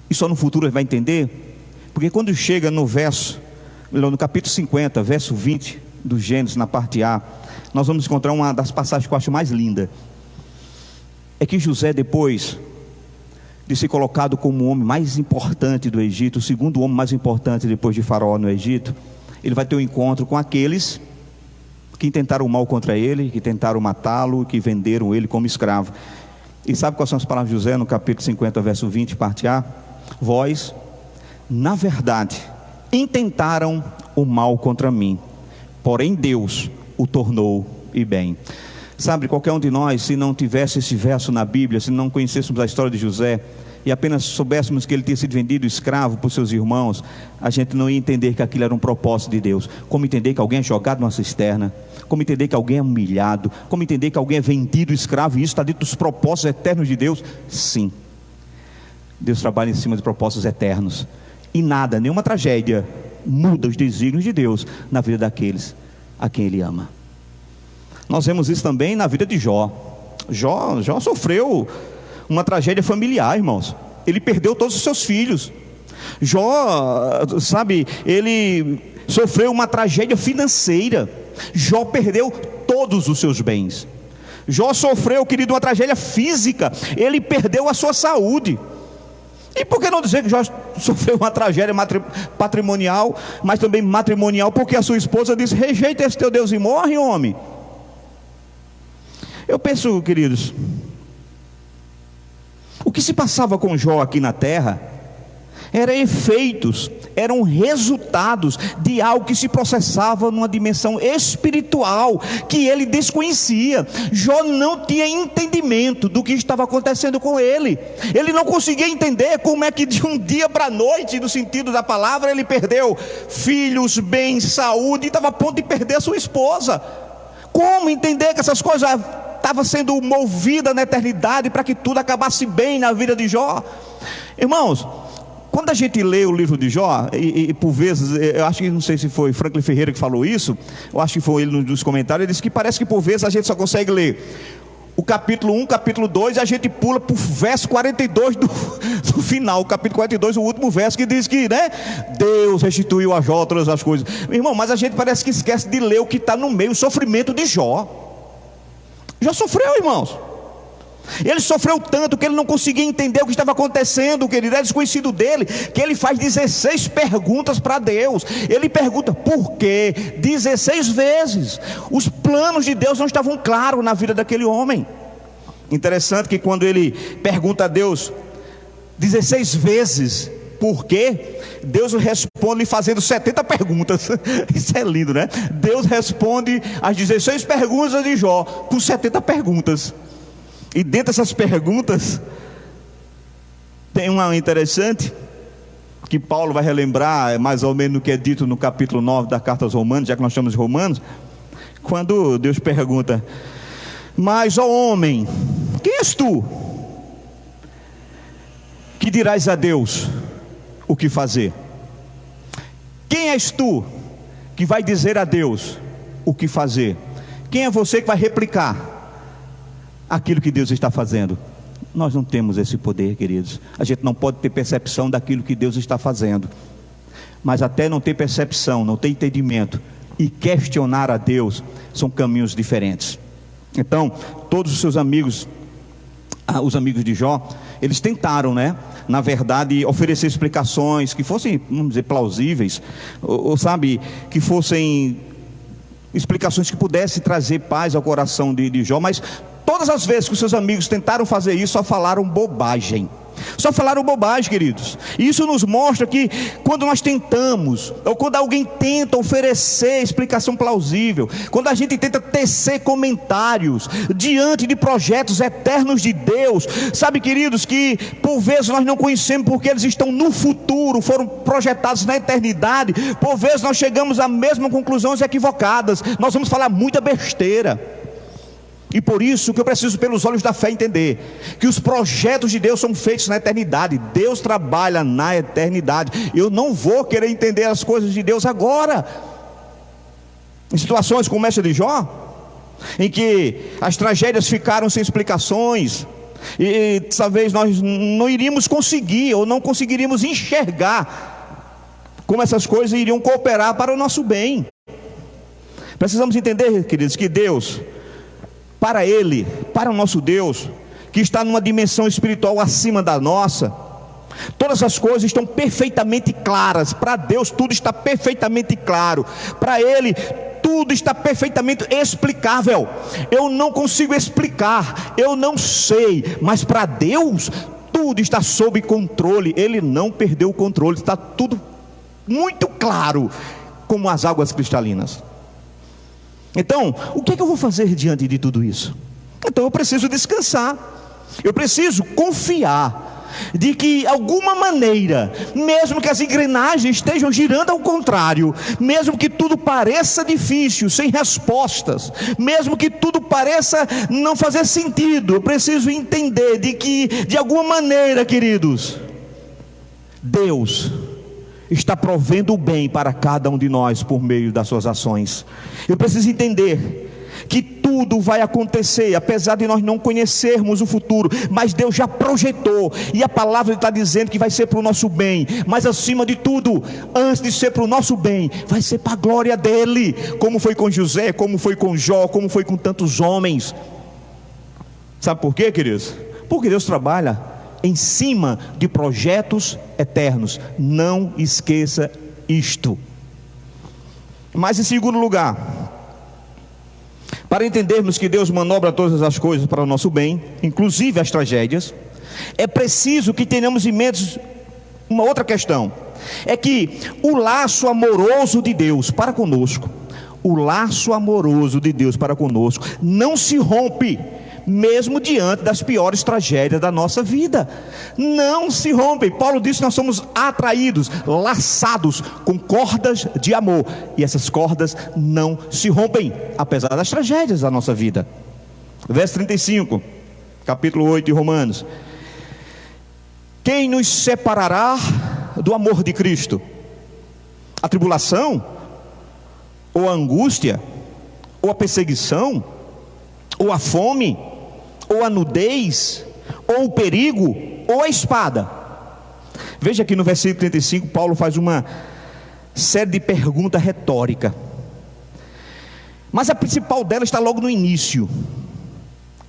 e só no futuro vai entender? Porque quando chega no capítulo 50, verso 20 do Gênesis, na parte A, nós vamos encontrar uma das passagens que eu acho mais linda. É que José, depois de ser colocado como o homem mais importante do Egito, o segundo homem mais importante depois de Faraó no Egito, ele vai ter um encontro com aqueles que tentaram o mal contra ele, que tentaram matá-lo, que venderam ele como escravo. E sabe quais são as palavras de José no capítulo 50, verso 20, parte A? Vós, na verdade, intentaram o mal contra mim, porém Deus o tornou e bem. Sabe, qualquer um de nós, se não tivesse esse verso na Bíblia, se não conhecêssemos a história de José e apenas soubéssemos que ele tinha sido vendido escravo por seus irmãos, a gente não ia entender que aquilo era um propósito de Deus. Como entender que alguém é jogado numa cisterna, como entender que alguém é humilhado, como entender que alguém é vendido escravo, e isso está dentro dos propósitos eternos de Deus? Sim, Deus trabalha em cima de propósitos eternos, e nada, nenhuma tragédia muda os desígnios de Deus na vida daqueles a quem Ele ama. Nós vemos isso também na vida de Jó. Jó sofreu uma tragédia familiar, irmãos. Ele perdeu todos os seus filhos. Jó, sabe, ele sofreu uma tragédia financeira. Jó perdeu todos os seus bens. Jó sofreu, querido, uma tragédia física. Ele perdeu a sua saúde. E por que não dizer que Jó sofreu uma tragédia patrimonial, mas também matrimonial? Porque a sua esposa disse: rejeita esse teu Deus e morre, homem. Eu penso, queridos, o que se passava com Jó aqui na terra eram efeitos, eram resultados de algo que se processava numa dimensão espiritual, que ele desconhecia. Jó não tinha entendimento do que estava acontecendo com ele. Ele não conseguia entender como é que de um dia para a noite, no sentido da palavra, ele perdeu filhos, bens, saúde, e estava a ponto de perder a sua esposa. Como entender que essas coisas estavam sendo movidas na eternidade para que tudo acabasse bem na vida de Jó? Irmãos, quando a gente lê o livro de Jó, e por vezes, eu acho que, não sei se foi Franklin Ferreira que falou isso, eu acho que foi ele nos comentários, ele disse que parece que por vezes a gente só consegue ler o capítulo 1, capítulo 2, e a gente pula para o verso 42 do final, o capítulo 42, o último verso, que diz que, né, Deus restituiu a Jó todas as coisas. Irmão, mas a gente parece que esquece de ler o que está no meio, o sofrimento de Jó. Jó sofreu, irmãos. Ele sofreu tanto que ele não conseguia entender o que estava acontecendo, querido. É desconhecido dele que ele faz 16 perguntas para Deus. Ele pergunta por quê 16 vezes. Os planos de Deus não estavam claros na vida daquele homem. Interessante que quando ele pergunta a Deus 16 vezes por quê, Deus responde fazendo 70 perguntas. Isso é lindo, né? Deus responde as 16 perguntas de Jó com 70 perguntas. E dentro dessas perguntas tem uma interessante, que Paulo vai relembrar mais ou menos o que é dito no capítulo 9 da carta aos Romanos, já que nós estamos em Romanos, quando Deus pergunta: mas, ó homem, quem és tu que dirás a Deus o que fazer? Quem és tu que vai dizer a Deus o que fazer? Quem é você que vai replicar aquilo que Deus está fazendo? Nós não temos esse poder, queridos. A gente não pode ter percepção daquilo que Deus está fazendo. Mas até não ter percepção, não ter entendimento e questionar a Deus, são caminhos diferentes. Então, todos os seus amigos, os amigos de Jó, eles tentaram, né, na verdade, oferecer explicações que fossem, vamos dizer, plausíveis, ou sabe, que fossem explicações que pudessem trazer paz ao coração de Jó, mas todas as vezes que os seus amigos tentaram fazer isso, só falaram bobagem. Só falaram bobagem, queridos. E isso nos mostra que quando nós tentamos, ou quando alguém tenta oferecer explicação plausível, quando a gente tenta tecer comentários diante de projetos eternos de Deus, sabe, queridos, que por vezes nós não conhecemos porque eles estão no futuro, foram projetados na eternidade. Por vezes nós chegamos a mesmas conclusões equivocadas, nós vamos falar muita besteira. E por isso que eu preciso, pelos olhos da fé, entender que os projetos de Deus são feitos na eternidade. Deus trabalha na eternidade. Eu não vou querer entender as coisas de Deus agora. Em situações como essa de Jó, em que as tragédias ficaram sem explicações, e talvez nós não iríamos conseguir, ou não conseguiríamos enxergar como essas coisas iriam cooperar para o nosso bem. Precisamos entender, queridos, que Deus, para Ele, para o nosso Deus, que está numa dimensão espiritual acima da nossa, todas as coisas estão perfeitamente claras. Para Deus tudo está perfeitamente claro. Para Ele tudo está perfeitamente explicável. Eu não consigo explicar, eu não sei, mas para Deus tudo está sob controle. Ele não perdeu o controle, está tudo muito claro, como as águas cristalinas. Então, o que é que eu vou fazer diante de tudo isso? Então eu preciso descansar, eu preciso confiar de que, de alguma maneira, mesmo que as engrenagens estejam girando ao contrário, mesmo que tudo pareça difícil, sem respostas, mesmo que tudo pareça não fazer sentido, eu preciso entender de que, de alguma maneira, queridos, Deus está provendo o bem para cada um de nós por meio das suas ações. Eu preciso entender que tudo vai acontecer, apesar de nós não conhecermos o futuro, mas Deus já projetou, e a palavra está dizendo que vai ser para o nosso bem. Mas acima de tudo, antes de ser para o nosso bem, vai ser para a glória dele, como foi com José, como foi com Jó, como foi com tantos homens. Sabe por quê, queridos? Porque Deus trabalha em cima de projetos eternos. Não esqueça isto. Mas em segundo lugar, para entendermos que Deus manobra todas as coisas para o nosso bem, inclusive as tragédias, é preciso que tenhamos em mente uma outra questão. É que o laço amoroso de Deus para conosco, o laço amoroso de Deus para conosco não se rompe, mesmo diante das piores tragédias da nossa vida. Não se rompe. Paulo disse que nós somos atraídos, laçados com cordas de amor, e essas cordas não se rompem, apesar das tragédias da nossa vida. Verso 35, capítulo 8 de Romanos: quem nos separará do amor de Cristo? A tribulação? Ou a angústia? Ou a perseguição? Ou a fome? Ou a nudez? Ou o perigo? Ou a espada? Veja que no versículo 35 Paulo faz uma série de perguntas retóricas, mas a principal dela está logo no início.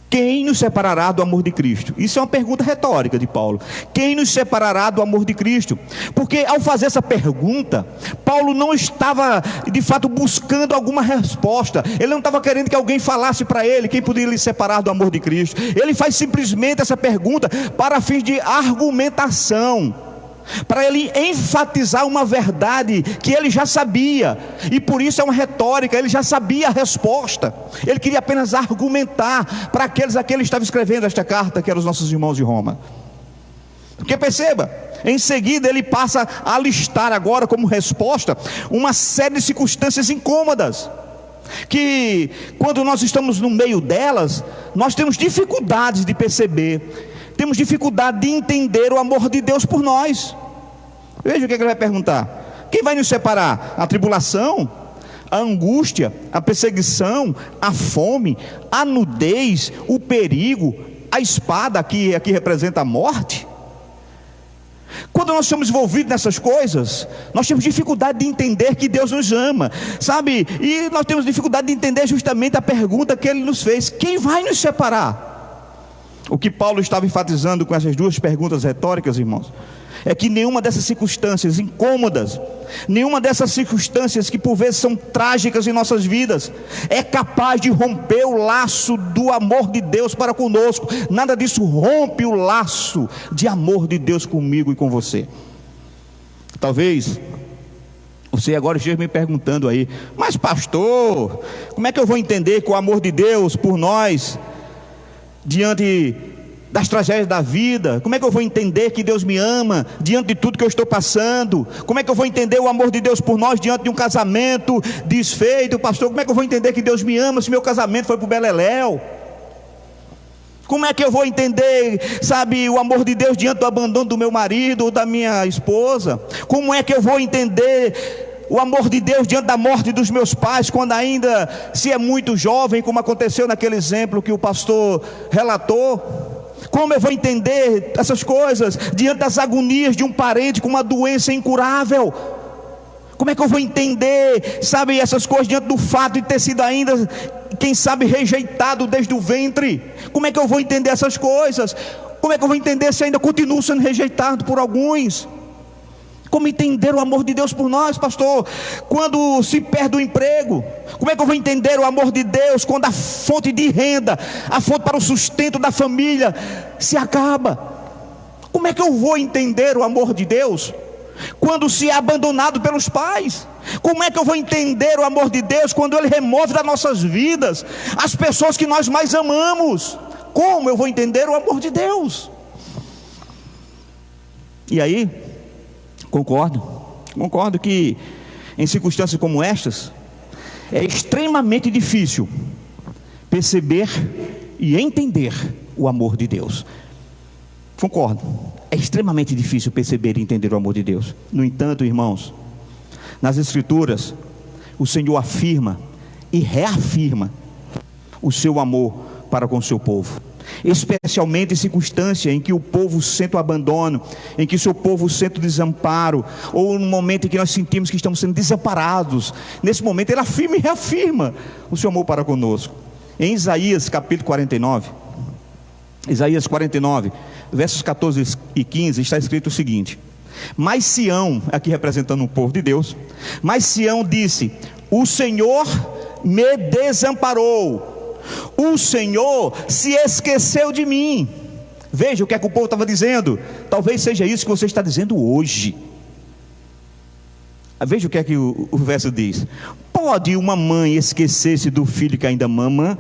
Quem nos separará do amor de Cristo? Isso é uma pergunta retórica de Paulo. Quem nos separará do amor de Cristo? Porque ao fazer essa pergunta, Paulo não estava de fato buscando alguma resposta. Ele não estava querendo que alguém falasse para ele quem poderia lhe separar do amor de Cristo. Ele faz simplesmente essa pergunta para fins de argumentação, para ele enfatizar uma verdade que ele já sabia, e por isso é uma retórica. Ele já sabia a resposta, ele queria apenas argumentar para aqueles a quem ele estava escrevendo esta carta, que eram os nossos irmãos de Roma. Porque perceba, em seguida ele passa a listar agora como resposta uma série de circunstâncias incômodas, que quando nós estamos no meio delas, nós temos dificuldades de perceber, temos dificuldade de entender o amor de Deus por nós. Veja o que ele vai perguntar: quem vai nos separar? A tribulação, a angústia, a perseguição, a fome, a nudez, o perigo, a espada, que aqui representa a morte? Quando nós somos envolvidos nessas coisas, nós temos dificuldade de entender que Deus nos ama, sabe? E nós temos dificuldade de entender justamente a pergunta que Ele nos fez: quem vai nos separar? O que Paulo estava enfatizando com essas duas perguntas retóricas, irmãos, é que nenhuma dessas circunstâncias incômodas, nenhuma dessas circunstâncias que por vezes são trágicas em nossas vidas, é capaz de romper o laço do amor de Deus para conosco. Nada disso rompe o laço de amor de Deus comigo e com você. Talvez você agora esteja me perguntando aí: mas pastor, como é que eu vou entender que o amor de Deus por nós diante das tragédias da vida? Como é que eu vou entender que Deus me ama diante de tudo que eu estou passando? Como é que eu vou entender o amor de Deus por nós diante de um casamento desfeito? Pastor, como é que eu vou entender que Deus me ama se meu casamento foi para o beleléu? Como é que eu vou entender, sabe, o amor de Deus diante do abandono do meu marido ou da minha esposa? Como é que eu vou entender o amor de Deus diante da morte dos meus pais, quando ainda se é muito jovem, como aconteceu naquele exemplo que o pastor relatou? Como eu vou entender essas coisas diante das agonias de um parente com uma doença incurável? Como é que eu vou entender, sabe, essas coisas diante do fato de ter sido ainda, quem sabe, rejeitado desde o ventre? Como é que eu vou entender essas coisas? Como é que eu vou entender se ainda continuo sendo rejeitado por alguns? Como entender o amor de Deus por nós, pastor, quando se perde o emprego? Como é que eu vou entender o amor de Deus quando a fonte de renda, a fonte para o sustento da família se acaba? Como é que eu vou entender o amor de Deus quando se é abandonado pelos pais? Como é que eu vou entender o amor de Deus quando Ele remove das nossas vidas as pessoas que nós mais amamos? Como eu vou entender o amor de Deus? E aí, concordo que em circunstâncias como estas é extremamente difícil perceber e entender o amor de Deus. Concordo, é extremamente difícil perceber e entender o amor de Deus. No entanto, irmãos, nas Escrituras o Senhor afirma e reafirma o seu amor para com o seu povo, especialmente em circunstâncias em que o povo sente o abandono, em que o seu povo sente o desamparo, ou no momento em que nós sentimos que estamos sendo desamparados. Nesse momento Ele afirma e reafirma o seu amor para conosco. Em Isaías capítulo 49, Isaías 49, versos 14 e 15, está escrito o seguinte: mas Sião, aqui representando o povo de Deus, mas Sião disse: o Senhor me desamparou, o Senhor se esqueceu de mim. Veja o que é que o povo estava dizendo. Talvez seja isso que você está dizendo hoje. Veja o que é que o verso diz: pode uma mãe esquecer-se do filho que ainda mama,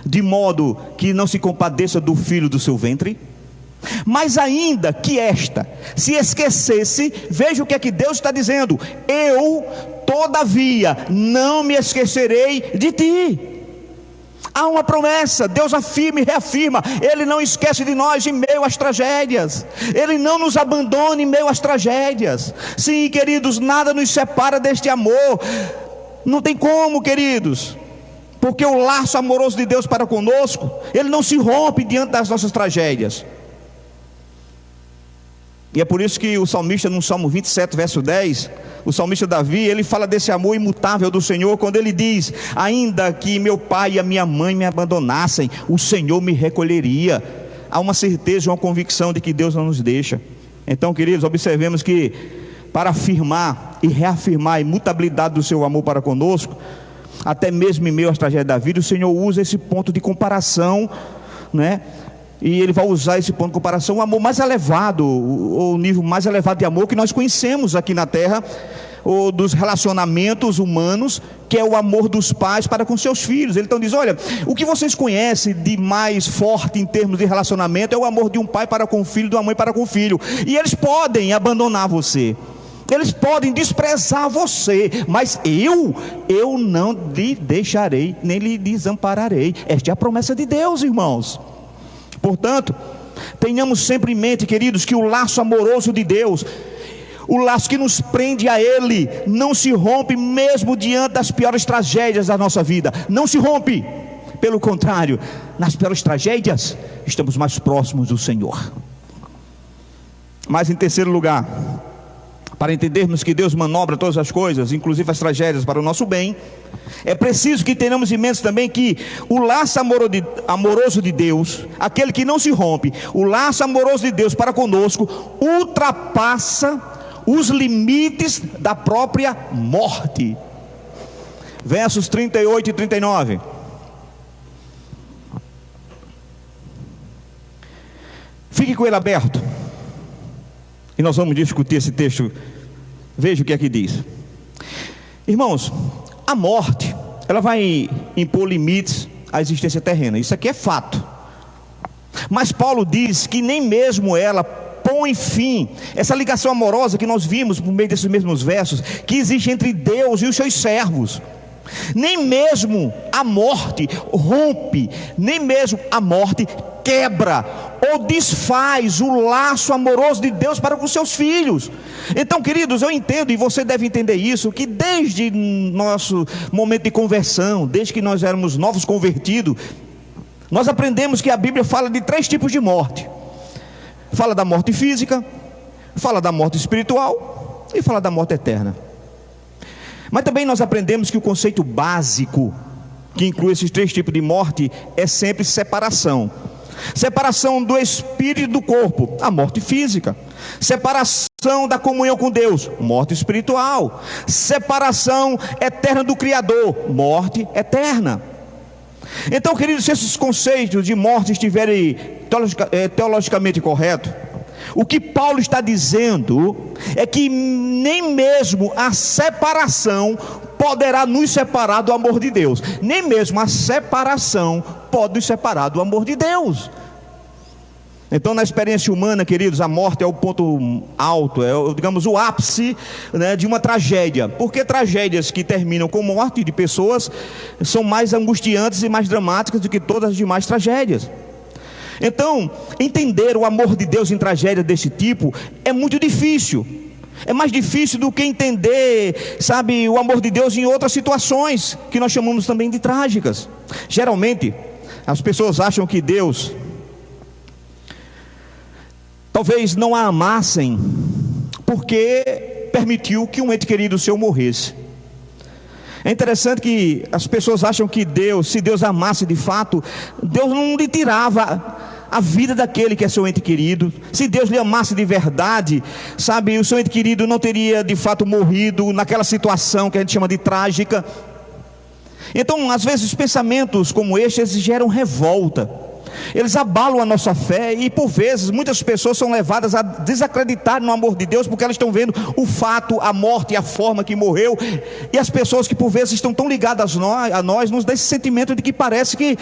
de modo que não se compadeça do filho do seu ventre? Mas ainda que esta se esquecesse, veja o que é que Deus está dizendo: eu, todavia, não me esquecerei de ti. Há uma promessa, Deus afirma e reafirma, Ele não esquece de nós em meio às tragédias, Ele não nos abandona em meio às tragédias. Sim, queridos, nada nos separa deste amor, não tem como, queridos, porque o laço amoroso de Deus para conosco, Ele não se rompe diante das nossas tragédias. E é por isso que o salmista, no Salmo 27, verso 10, o salmista Davi, ele fala desse amor imutável do Senhor, quando ele diz: ainda que meu pai e a minha mãe me abandonassem, o Senhor me recolheria. Há uma certeza, uma convicção de que Deus não nos deixa. Então, queridos, observemos que para afirmar e reafirmar a imutabilidade do seu amor para conosco, até mesmo em meio às tragédias da vida, o Senhor usa esse ponto de comparação, né? E Ele vai usar esse ponto de comparação, o amor mais elevado, o nível mais elevado de amor que nós conhecemos aqui na terra, ou dos relacionamentos humanos, que é o amor dos pais para com seus filhos. Ele então diz: olha, o que vocês conhecem de mais forte em termos de relacionamento é o amor de um pai para com o filho, de uma mãe para com o filho. E eles podem abandonar você, eles podem desprezar você, mas eu não lhe deixarei, nem lhe desampararei. Esta é a promessa de Deus, irmãos. Portanto, tenhamos sempre em mente, queridos, que o laço amoroso de Deus, o laço que nos prende a Ele, não se rompe mesmo diante das piores tragédias da nossa vida. Não se rompe. Pelo contrário, nas piores tragédias, estamos mais próximos do Senhor. Mas em terceiro lugar, para entendermos que Deus manobra todas as coisas, inclusive as tragédias, para o nosso bem, é preciso que tenhamos em mente também que o laço amoroso de Deus, aquele que não se rompe, o laço amoroso de Deus para conosco, ultrapassa os limites da própria morte. Versos 38 e 39. Fique com ele aberto, e nós vamos discutir esse texto. Veja o que aqui diz. Irmãos, a morte, ela vai impor limites à existência terrena. Isso aqui é fato. Mas Paulo diz que nem mesmo ela põe fim, essa ligação amorosa que nós vimos por meio desses mesmos versos, que existe entre Deus e os seus servos. Nem mesmo a morte rompe, nem mesmo a morte quebra ou desfaz o laço amoroso de Deus para com seus filhos. Então, queridos, eu entendo, e você deve entender isso, que desde nosso momento de conversão, desde que nós éramos novos convertidos, nós aprendemos que a Bíblia fala de 3 tipos de morte. Fala da morte física, fala da morte espiritual e fala da morte eterna. Mas também nós aprendemos que o conceito básico que inclui esses 3 tipos de morte é sempre separação. Separação do espírito e do corpo, a morte física. Separação da comunhão com Deus, morte espiritual. Separação eterna do Criador, morte eterna. Então, queridos, se esses conceitos de morte estiverem teologicamente corretos, o que Paulo está dizendo é que nem mesmo a separação poderá nos separar do amor de Deus. Nem mesmo a separação pode nos separar do amor de Deus. Então, na experiência humana, queridos, a morte é o ponto alto, digamos, o ápice, né, de uma tragédia. Porque tragédias que terminam com morte de pessoas são mais angustiantes e mais dramáticas do que todas as demais tragédias. Então, entender o amor de Deus em tragédia desse tipo é muito difícil. É mais difícil do que entender, sabe, o amor de Deus em outras situações que nós chamamos também de trágicas. Geralmente, as pessoas acham que Deus talvez não a amassem porque permitiu que um ente querido seu morresse. É interessante que as pessoas acham que Deus, se Deus amasse de fato, Deus não lhe tirava a vida daquele que é seu ente querido. Se Deus lhe amasse de verdade, sabe, o seu ente querido não teria de fato morrido naquela situação que a gente chama de trágica. Então, às vezes, pensamentos como estes geram revolta, eles abalam a nossa fé, e por vezes muitas pessoas são levadas a desacreditar no amor de Deus, porque elas estão vendo o fato, a morte e a forma que morreu, e as pessoas que por vezes estão tão ligadas a nós nos dá esse sentimento de que parece que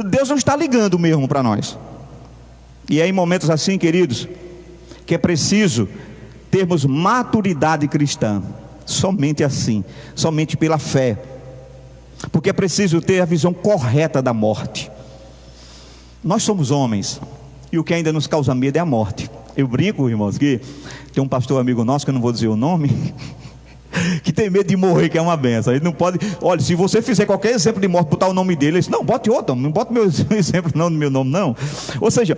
Deus não está ligando mesmo para nós. E é em momentos assim, queridos, que é preciso termos maturidade cristã, somente assim, somente pela fé, porque é preciso ter a visão correta da morte. Nós somos homens, e o que ainda nos causa medo é a morte. Eu brinco, irmãos, que tem um pastor amigo nosso, que eu não vou dizer o nome, que tem medo de morrer, que é uma benção. Ele não pode, olha, se você fizer qualquer exemplo de morte, botar o nome dele, ele diz, não, bote outro, não bote meu exemplo não, no meu nome não. Ou seja,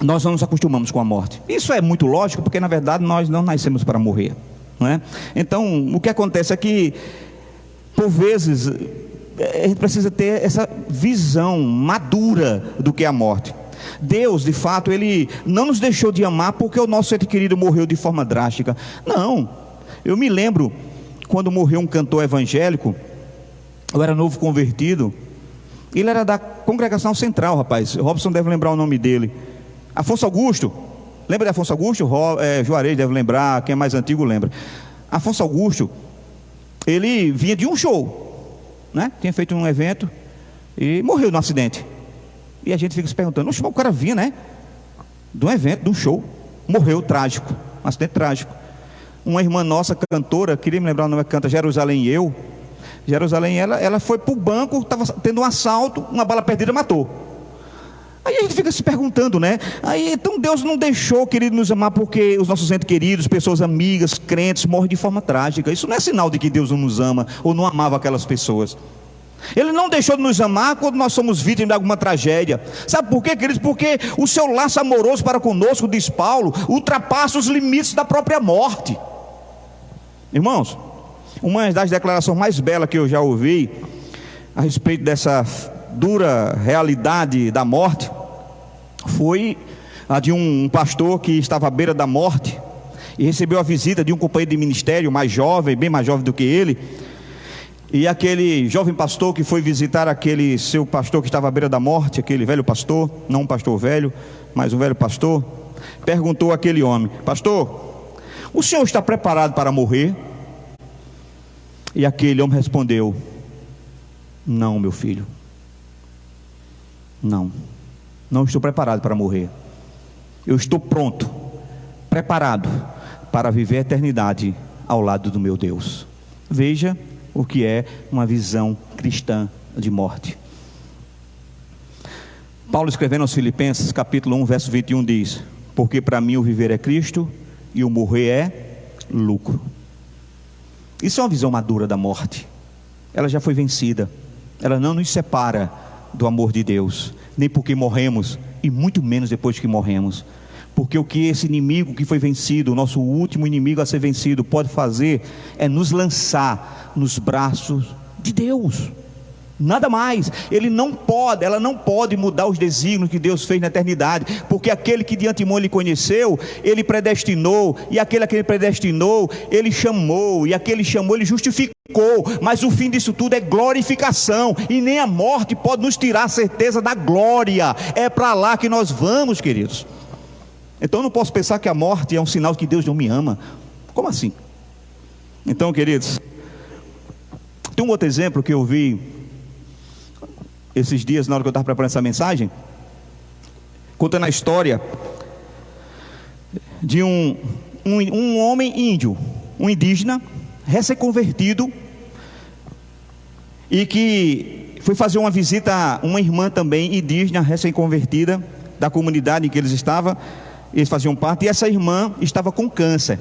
nós não nos acostumamos com a morte. Isso é muito lógico, porque na verdade nós não nascemos para morrer, não é? Então, o que acontece é que, por vezes, a gente precisa ter essa visão madura do que é a morte. Deus, de fato, Ele não nos deixou de amar porque o nosso ente querido morreu de forma drástica. Não. Eu me lembro quando morreu um cantor evangélico. Eu era novo convertido. Ele era da Congregação Central, rapaz. Robson deve lembrar o nome dele. Afonso Augusto. Lembra de Afonso Augusto? Juarez deve lembrar. Quem é mais antigo lembra. Afonso Augusto, ele vinha de um show, né? Tinha feito um evento e morreu num acidente. E a gente fica se perguntando, o cara vinha, né? De um evento, de um show, morreu trágico, um acidente trágico. Uma irmã nossa, cantora, queria me lembrar o nome, canta Jerusalém e eu. Jerusalém, ela foi para o banco, estava tendo um assalto, uma bala perdida matou. Aí a gente fica se perguntando, né? Aí, então Deus não deixou, querido, nos amar porque os nossos entes queridos, pessoas amigas, crentes, morrem de forma trágica. Isso não é sinal de que Deus não nos ama ou não amava aquelas pessoas. Ele não deixou de nos amar quando nós somos vítimas de alguma tragédia. Sabe por quê, queridos? Porque o seu laço amoroso para conosco, diz Paulo, ultrapassa os limites da própria morte. Irmãos, uma das declarações mais belas que eu já ouvi a respeito dessa dura realidade da morte foi a de um pastor que estava à beira da morte e recebeu a visita de um companheiro de ministério mais jovem, bem mais jovem do que ele. E aquele jovem pastor que foi visitar aquele seu pastor que estava à beira da morte, aquele velho pastor, não um pastor velho, mas um velho pastor, perguntou àquele homem: pastor, o senhor está preparado para morrer? E aquele homem respondeu: não, meu filho, não estou preparado para morrer. Eu estou pronto, preparado para viver a eternidade ao lado do meu Deus. Veja o que é uma visão cristã de morte. Paulo, escrevendo aos Filipenses, capítulo 1, verso 21, diz: porque para mim o viver é Cristo e o morrer é lucro. Isso é uma visão madura da morte. Ela já foi vencida. Ela não nos separa do amor de Deus, nem porque morremos, e muito menos depois que morremos. Porque o que esse inimigo que foi vencido, o nosso último inimigo a ser vencido, pode fazer é nos lançar nos braços de Deus. Nada mais. Ela não pode mudar os desígnios que Deus fez na eternidade, porque aquele que de antemão Ele conheceu, Ele predestinou, e aquele que Ele predestinou, Ele chamou, e aquele chamou, Ele justificou. Mas o fim disso tudo é glorificação, e nem a morte pode nos tirar a certeza da glória. É para lá que nós vamos, queridos. Então eu não posso pensar que a morte é um sinal de que Deus não me ama. Como assim? Então, queridos, tem um outro exemplo que eu vi esses dias, na hora que eu estava preparando essa mensagem, contando a história de um homem índio, um indígena, recém-convertido, e que foi fazer uma visita a uma irmã também indígena, recém-convertida, da comunidade em que eles faziam parte, e essa irmã estava com câncer.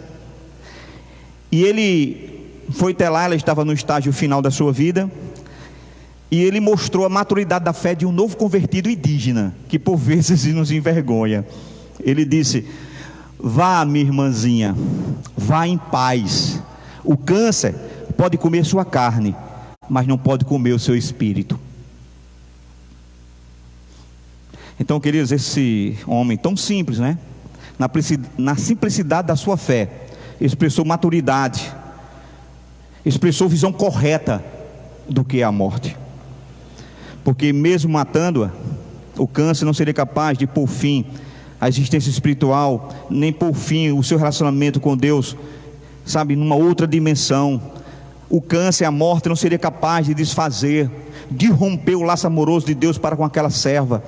E ele foi até lá, ela estava no estágio final da sua vida, e ele mostrou a maturidade da fé de um novo convertido indígena, que por vezes nos envergonha. Ele disse: vá, minha irmãzinha, vá em paz. O câncer pode comer sua carne, mas não pode comer o seu espírito. Então, queridos, esse homem tão simples, né? Na simplicidade da sua fé, expressou maturidade, expressou visão correta do que é a morte. Porque mesmo matando-a, o câncer não seria capaz de pôr fim à existência espiritual, nem pôr fim o seu relacionamento com Deus, sabe, numa outra dimensão. O câncer, a morte não seria capaz de desfazer, de romper o laço amoroso de Deus para com aquela serva.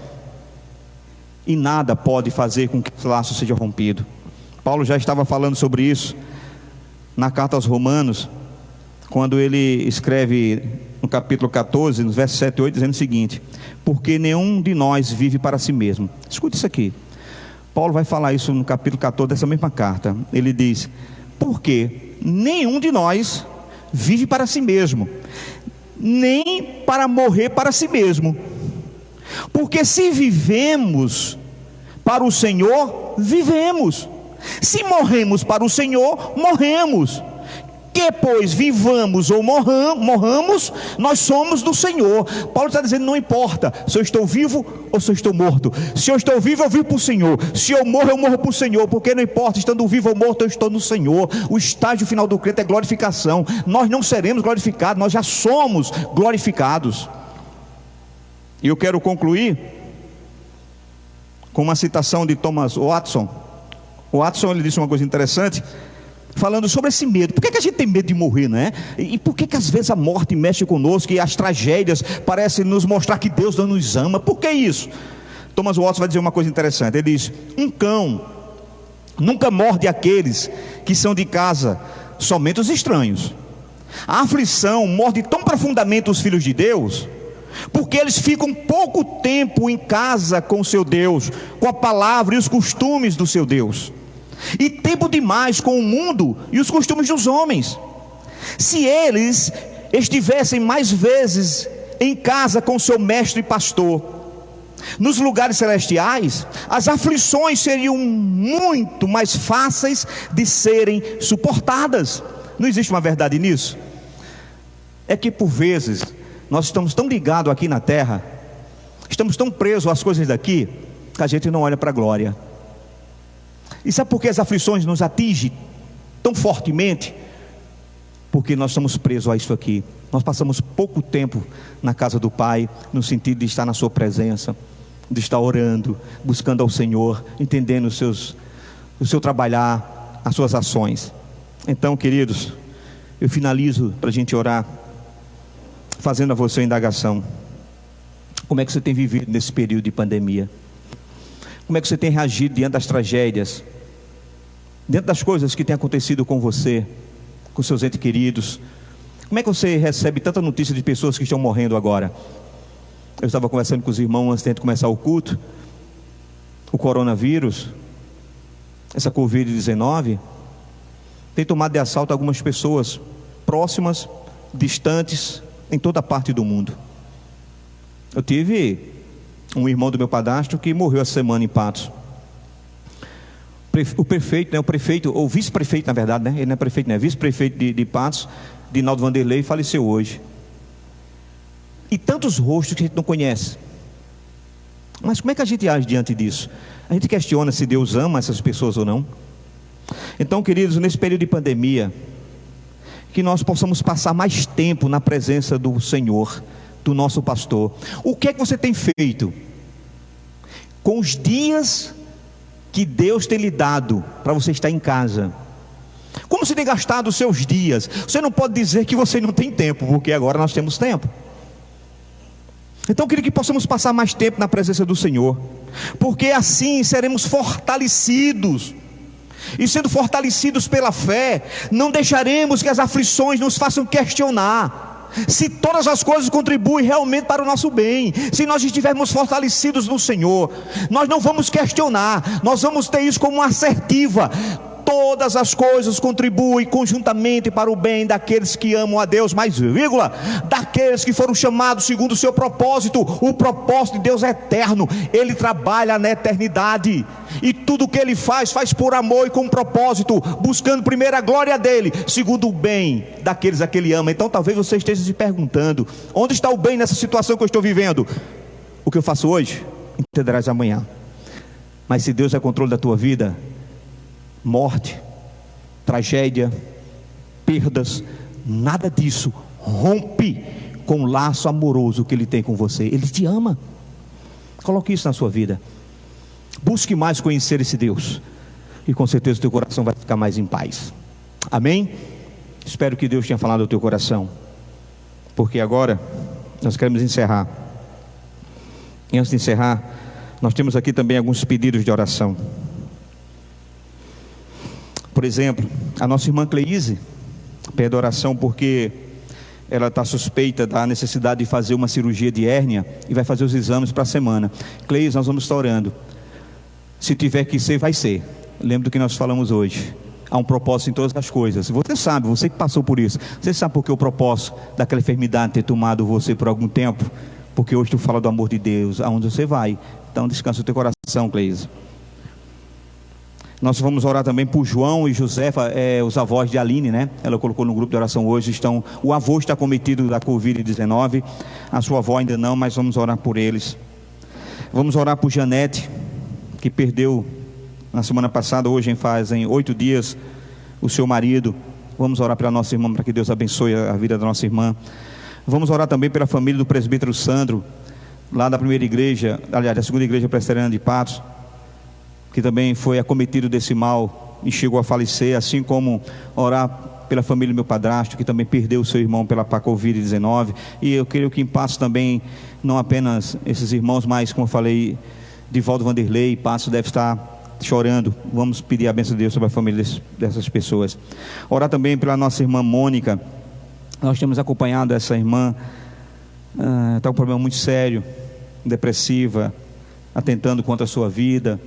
E nada pode fazer com que esse laço seja rompido. Paulo já estava falando sobre isso na carta aos Romanos, quando ele escreve no capítulo 14, nos versos 7 e 8, dizendo o seguinte: porque nenhum de nós vive para si mesmo. Escute isso aqui. Paulo vai falar isso no capítulo 14 dessa mesma carta. Ele diz: porque nenhum de nós vive para si mesmo, nem para morrer para si mesmo. Porque se vivemos para o Senhor, vivemos. Se morremos para o Senhor, morremos. Que pois vivamos ou morramos, nós somos do Senhor. Paulo está dizendo: não importa se eu estou vivo ou se eu estou morto. Se eu estou vivo, eu vivo para o Senhor. Se eu morro para o Senhor. Porque não importa, estando vivo ou morto, eu estou no Senhor. O estágio final do crente é glorificação. Nós não seremos glorificados, nós já somos glorificados. E eu quero concluir com uma citação de Thomas Watson. O Watson, ele disse uma coisa interessante, falando sobre esse medo. Por que a gente tem medo de morrer, não é? E por que às vezes a morte mexe conosco e as tragédias parecem nos mostrar que Deus não nos ama? Por que isso? Thomas Watson vai dizer uma coisa interessante. Ele diz: um cão nunca morde aqueles que são de casa, somente os estranhos. A aflição morde tão profundamente os filhos de Deus, porque eles ficam pouco tempo em casa com o seu Deus, com a palavra e os costumes do seu Deus, e tempo demais com o mundo e os costumes dos homens. Se eles estivessem mais vezes em casa com seu mestre e pastor, nos lugares celestiais, as aflições seriam muito mais fáceis de serem suportadas. Não existe uma verdade nisso? É que por vezes nós estamos tão ligados aqui na terra, estamos tão presos às coisas daqui, que a gente não olha para a glória. E sabe por que as aflições nos atingem tão fortemente? Porque nós estamos presos a isso aqui. Nós passamos pouco tempo na casa do Pai, no sentido de estar na sua presença, de estar orando, buscando ao Senhor, entendendo o seu trabalhar, as suas ações. Então, queridos, eu finalizo para a gente orar, fazendo a você a indagação: como é que você tem vivido nesse período de pandemia? Como é que você tem reagido diante das tragédias, diante das coisas que têm acontecido com você, com seus entes queridos? Como é que você recebe tanta notícia de pessoas que estão morrendo agora? Eu estava conversando com os irmãos antes de começar o culto. O coronavírus, essa Covid-19, tem tomado de assalto algumas pessoas próximas, distantes, em toda parte do mundo. Eu tive um irmão do meu padastro que morreu essa semana em Patos. O prefeito, né, o prefeito, ou vice-prefeito na verdade, né? Ele não é prefeito, né? Vice-prefeito de Patos, Dinaldo Vanderlei, faleceu hoje. E tantos rostos que a gente não conhece. Mas como é que a gente age diante disso? A gente questiona se Deus ama essas pessoas ou não. Então, queridos, nesse período de pandemia, que nós possamos passar mais tempo na presença do Senhor, do nosso pastor. O que é que você tem feito com os dias que Deus tem lhe dado para você estar em casa? Como você tem gastado os seus dias? Você não pode dizer que você não tem tempo, porque agora nós temos tempo. Então eu queria que possamos passar mais tempo na presença do Senhor, porque assim seremos fortalecidos. E sendo fortalecidos pela fé, não deixaremos que as aflições nos façam questionar se todas as coisas contribuem realmente para o nosso bem. Se nós estivermos fortalecidos no Senhor, nós não vamos questionar, nós vamos ter isso como uma assertiva: todas as coisas contribuem conjuntamente para o bem daqueles que amam a Deus, mais vírgula, daqueles que foram chamados segundo o seu propósito. O propósito de Deus é eterno, Ele trabalha na eternidade, e tudo que Ele faz por amor e com propósito, buscando primeiro a glória dEle, segundo o bem daqueles a que Ele ama. Então talvez você esteja se perguntando: onde está o bem nessa situação que eu estou vivendo? O que eu faço hoje? entenderás amanhã. Mas se Deus é controle da tua vida, morte, tragédia, perdas, nada disso rompe com o laço amoroso que Ele tem com você. Ele te ama. Coloque isso na sua vida. Busque mais conhecer esse Deus, e com certeza o teu coração vai ficar mais em paz. Amém? Espero que Deus tenha falado ao teu coração, porque agora nós queremos encerrar. E antes de encerrar, nós temos aqui também alguns pedidos de oração. Por exemplo, a nossa irmã Cleise pede oração porque ela está suspeita da necessidade de fazer uma cirurgia de hérnia e vai fazer os exames para a semana. Cleise, nós vamos estar orando. Se tiver que ser, vai ser. Lembra do que nós falamos hoje. Há um propósito em todas as coisas. Você sabe, você que passou por isso, você sabe por que o propósito daquela enfermidade ter tomado você por algum tempo? Porque hoje tu fala do amor de Deus, aonde você vai. Então descansa o teu coração, Cleise. Nós vamos orar também por João e Josefa, os avós de Aline, né? Ela colocou no grupo de oração hoje. O avô está cometido da Covid-19, a sua avó ainda não, mas vamos orar por eles. Vamos orar por Janete, que perdeu na semana passada, hoje fazem 8 dias, o seu marido. Vamos orar pela nossa irmã, para que Deus abençoe a vida da nossa irmã. Vamos orar também pela família do presbítero Sandro, lá da primeira igreja, aliás, da segunda igreja presbiteriana de Patos, que também foi acometido desse mal e chegou a falecer, assim como orar pela família do meu padrasto, que também perdeu o seu irmão pela Covid-19. E eu creio que em Patos também, não apenas esses irmãos, mas como eu falei, Divaldo Vanderlei, Patos deve estar chorando. Vamos pedir a bênção de Deus sobre a família dessas pessoas. Orar também pela nossa irmã Mônica. Nós temos acompanhado essa irmã, está um problema muito sério, depressiva, atentando contra a sua vida.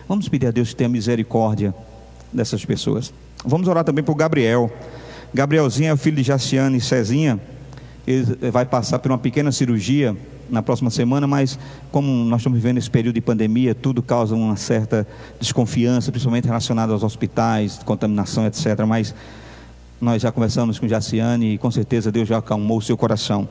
Vamos pedir a Deus que tenha misericórdia dessas pessoas. Vamos orar também por Gabriel. Gabrielzinho é o filho de Jaciane e Cezinha. Ele vai passar por uma pequena cirurgia na próxima semana, mas como nós estamos vivendo esse período de pandemia, tudo causa uma certa desconfiança, principalmente relacionada aos hospitais, contaminação, etc. Mas nós já conversamos com Jaciane e com certeza Deus já acalmou o seu coração.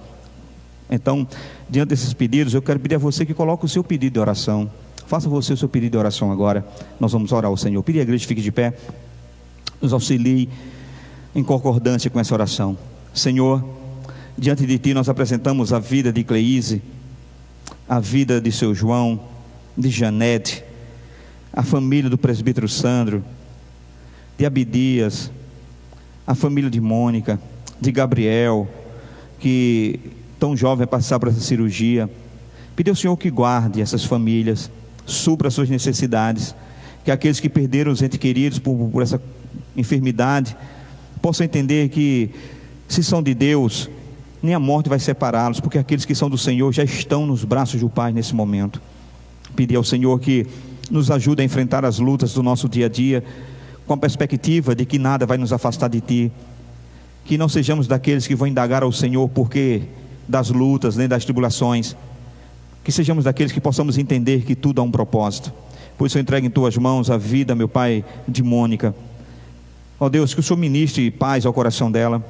Então, diante desses pedidos, eu quero pedir a você que coloque o seu pedido de oração. Faça você o seu pedido de oração agora. Nós vamos orar ao Senhor. Pedir a igreja fique de pé, nos auxilie em concordância com essa oração. Senhor, diante de Ti nós apresentamos a vida de Cleise, a vida de seu João, de Janete, a família do presbítero Sandro, de Abidias, a família de Mônica, de Gabriel, que tão jovem vai passar por essa cirurgia. Pedir ao Senhor que guarde essas famílias, supra as suas necessidades, que aqueles que perderam os entes queridos por essa enfermidade possam entender que, se são de Deus, nem a morte vai separá-los, porque aqueles que são do Senhor já estão nos braços do Pai nesse momento. Pedir ao Senhor que nos ajude a enfrentar as lutas do nosso dia a dia, com a perspectiva de que nada vai nos afastar de Ti, que não sejamos daqueles que vão indagar ao Senhor porque das lutas, nem das tribulações, que sejamos daqueles que possamos entender que tudo há um propósito. Por isso eu entrego em Tuas mãos a vida, meu Pai, de Mônica. Ó Deus, que o Senhor ministre paz ao coração dela,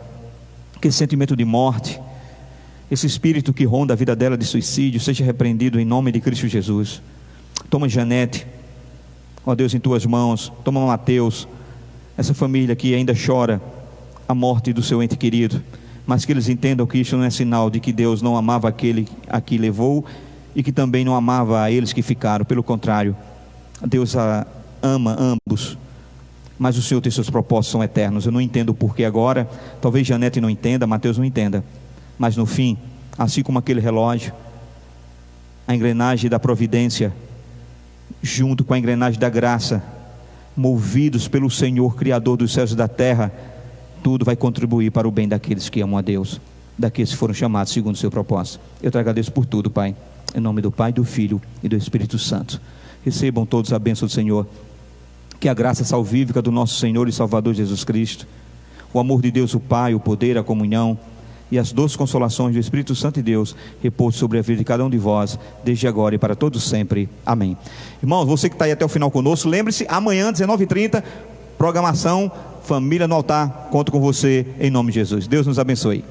que esse sentimento de morte, esse espírito que ronda a vida dela de suicídio, seja repreendido em nome de Cristo Jesus. Toma Janete, ó Deus, em Tuas mãos. Toma Mateus, essa família que ainda chora a morte do seu ente querido, mas que eles entendam que isso não é sinal de que Deus não amava aquele a que levou e que também não amava a eles que ficaram. Pelo contrário, Deus ama ambos, mas o Senhor tem seus propósitos, são eternos. Eu não entendo o porquê agora, talvez Janete não entenda, Mateus não entenda, mas no fim, assim como aquele relógio, a engrenagem da providência junto com a engrenagem da graça, movidos pelo Senhor, Criador dos céus e da terra, tudo vai contribuir para o bem daqueles que amam a Deus, daqueles que foram chamados segundo o seu propósito. Eu te agradeço por tudo, Pai, em nome do Pai, do Filho e do Espírito Santo. Recebam todos a bênção do Senhor. Que a graça salvífica do nosso Senhor e Salvador Jesus Cristo, o amor de Deus o Pai, o poder, a comunhão e as doces consolações do Espírito Santo de Deus repousem sobre a vida de cada um de vós, desde agora e para todos sempre. Amém. Irmãos, você que está aí até o final conosco, lembre-se, amanhã 19h30, programação Família no Altar. Conto com você em nome de Jesus. Deus nos abençoe.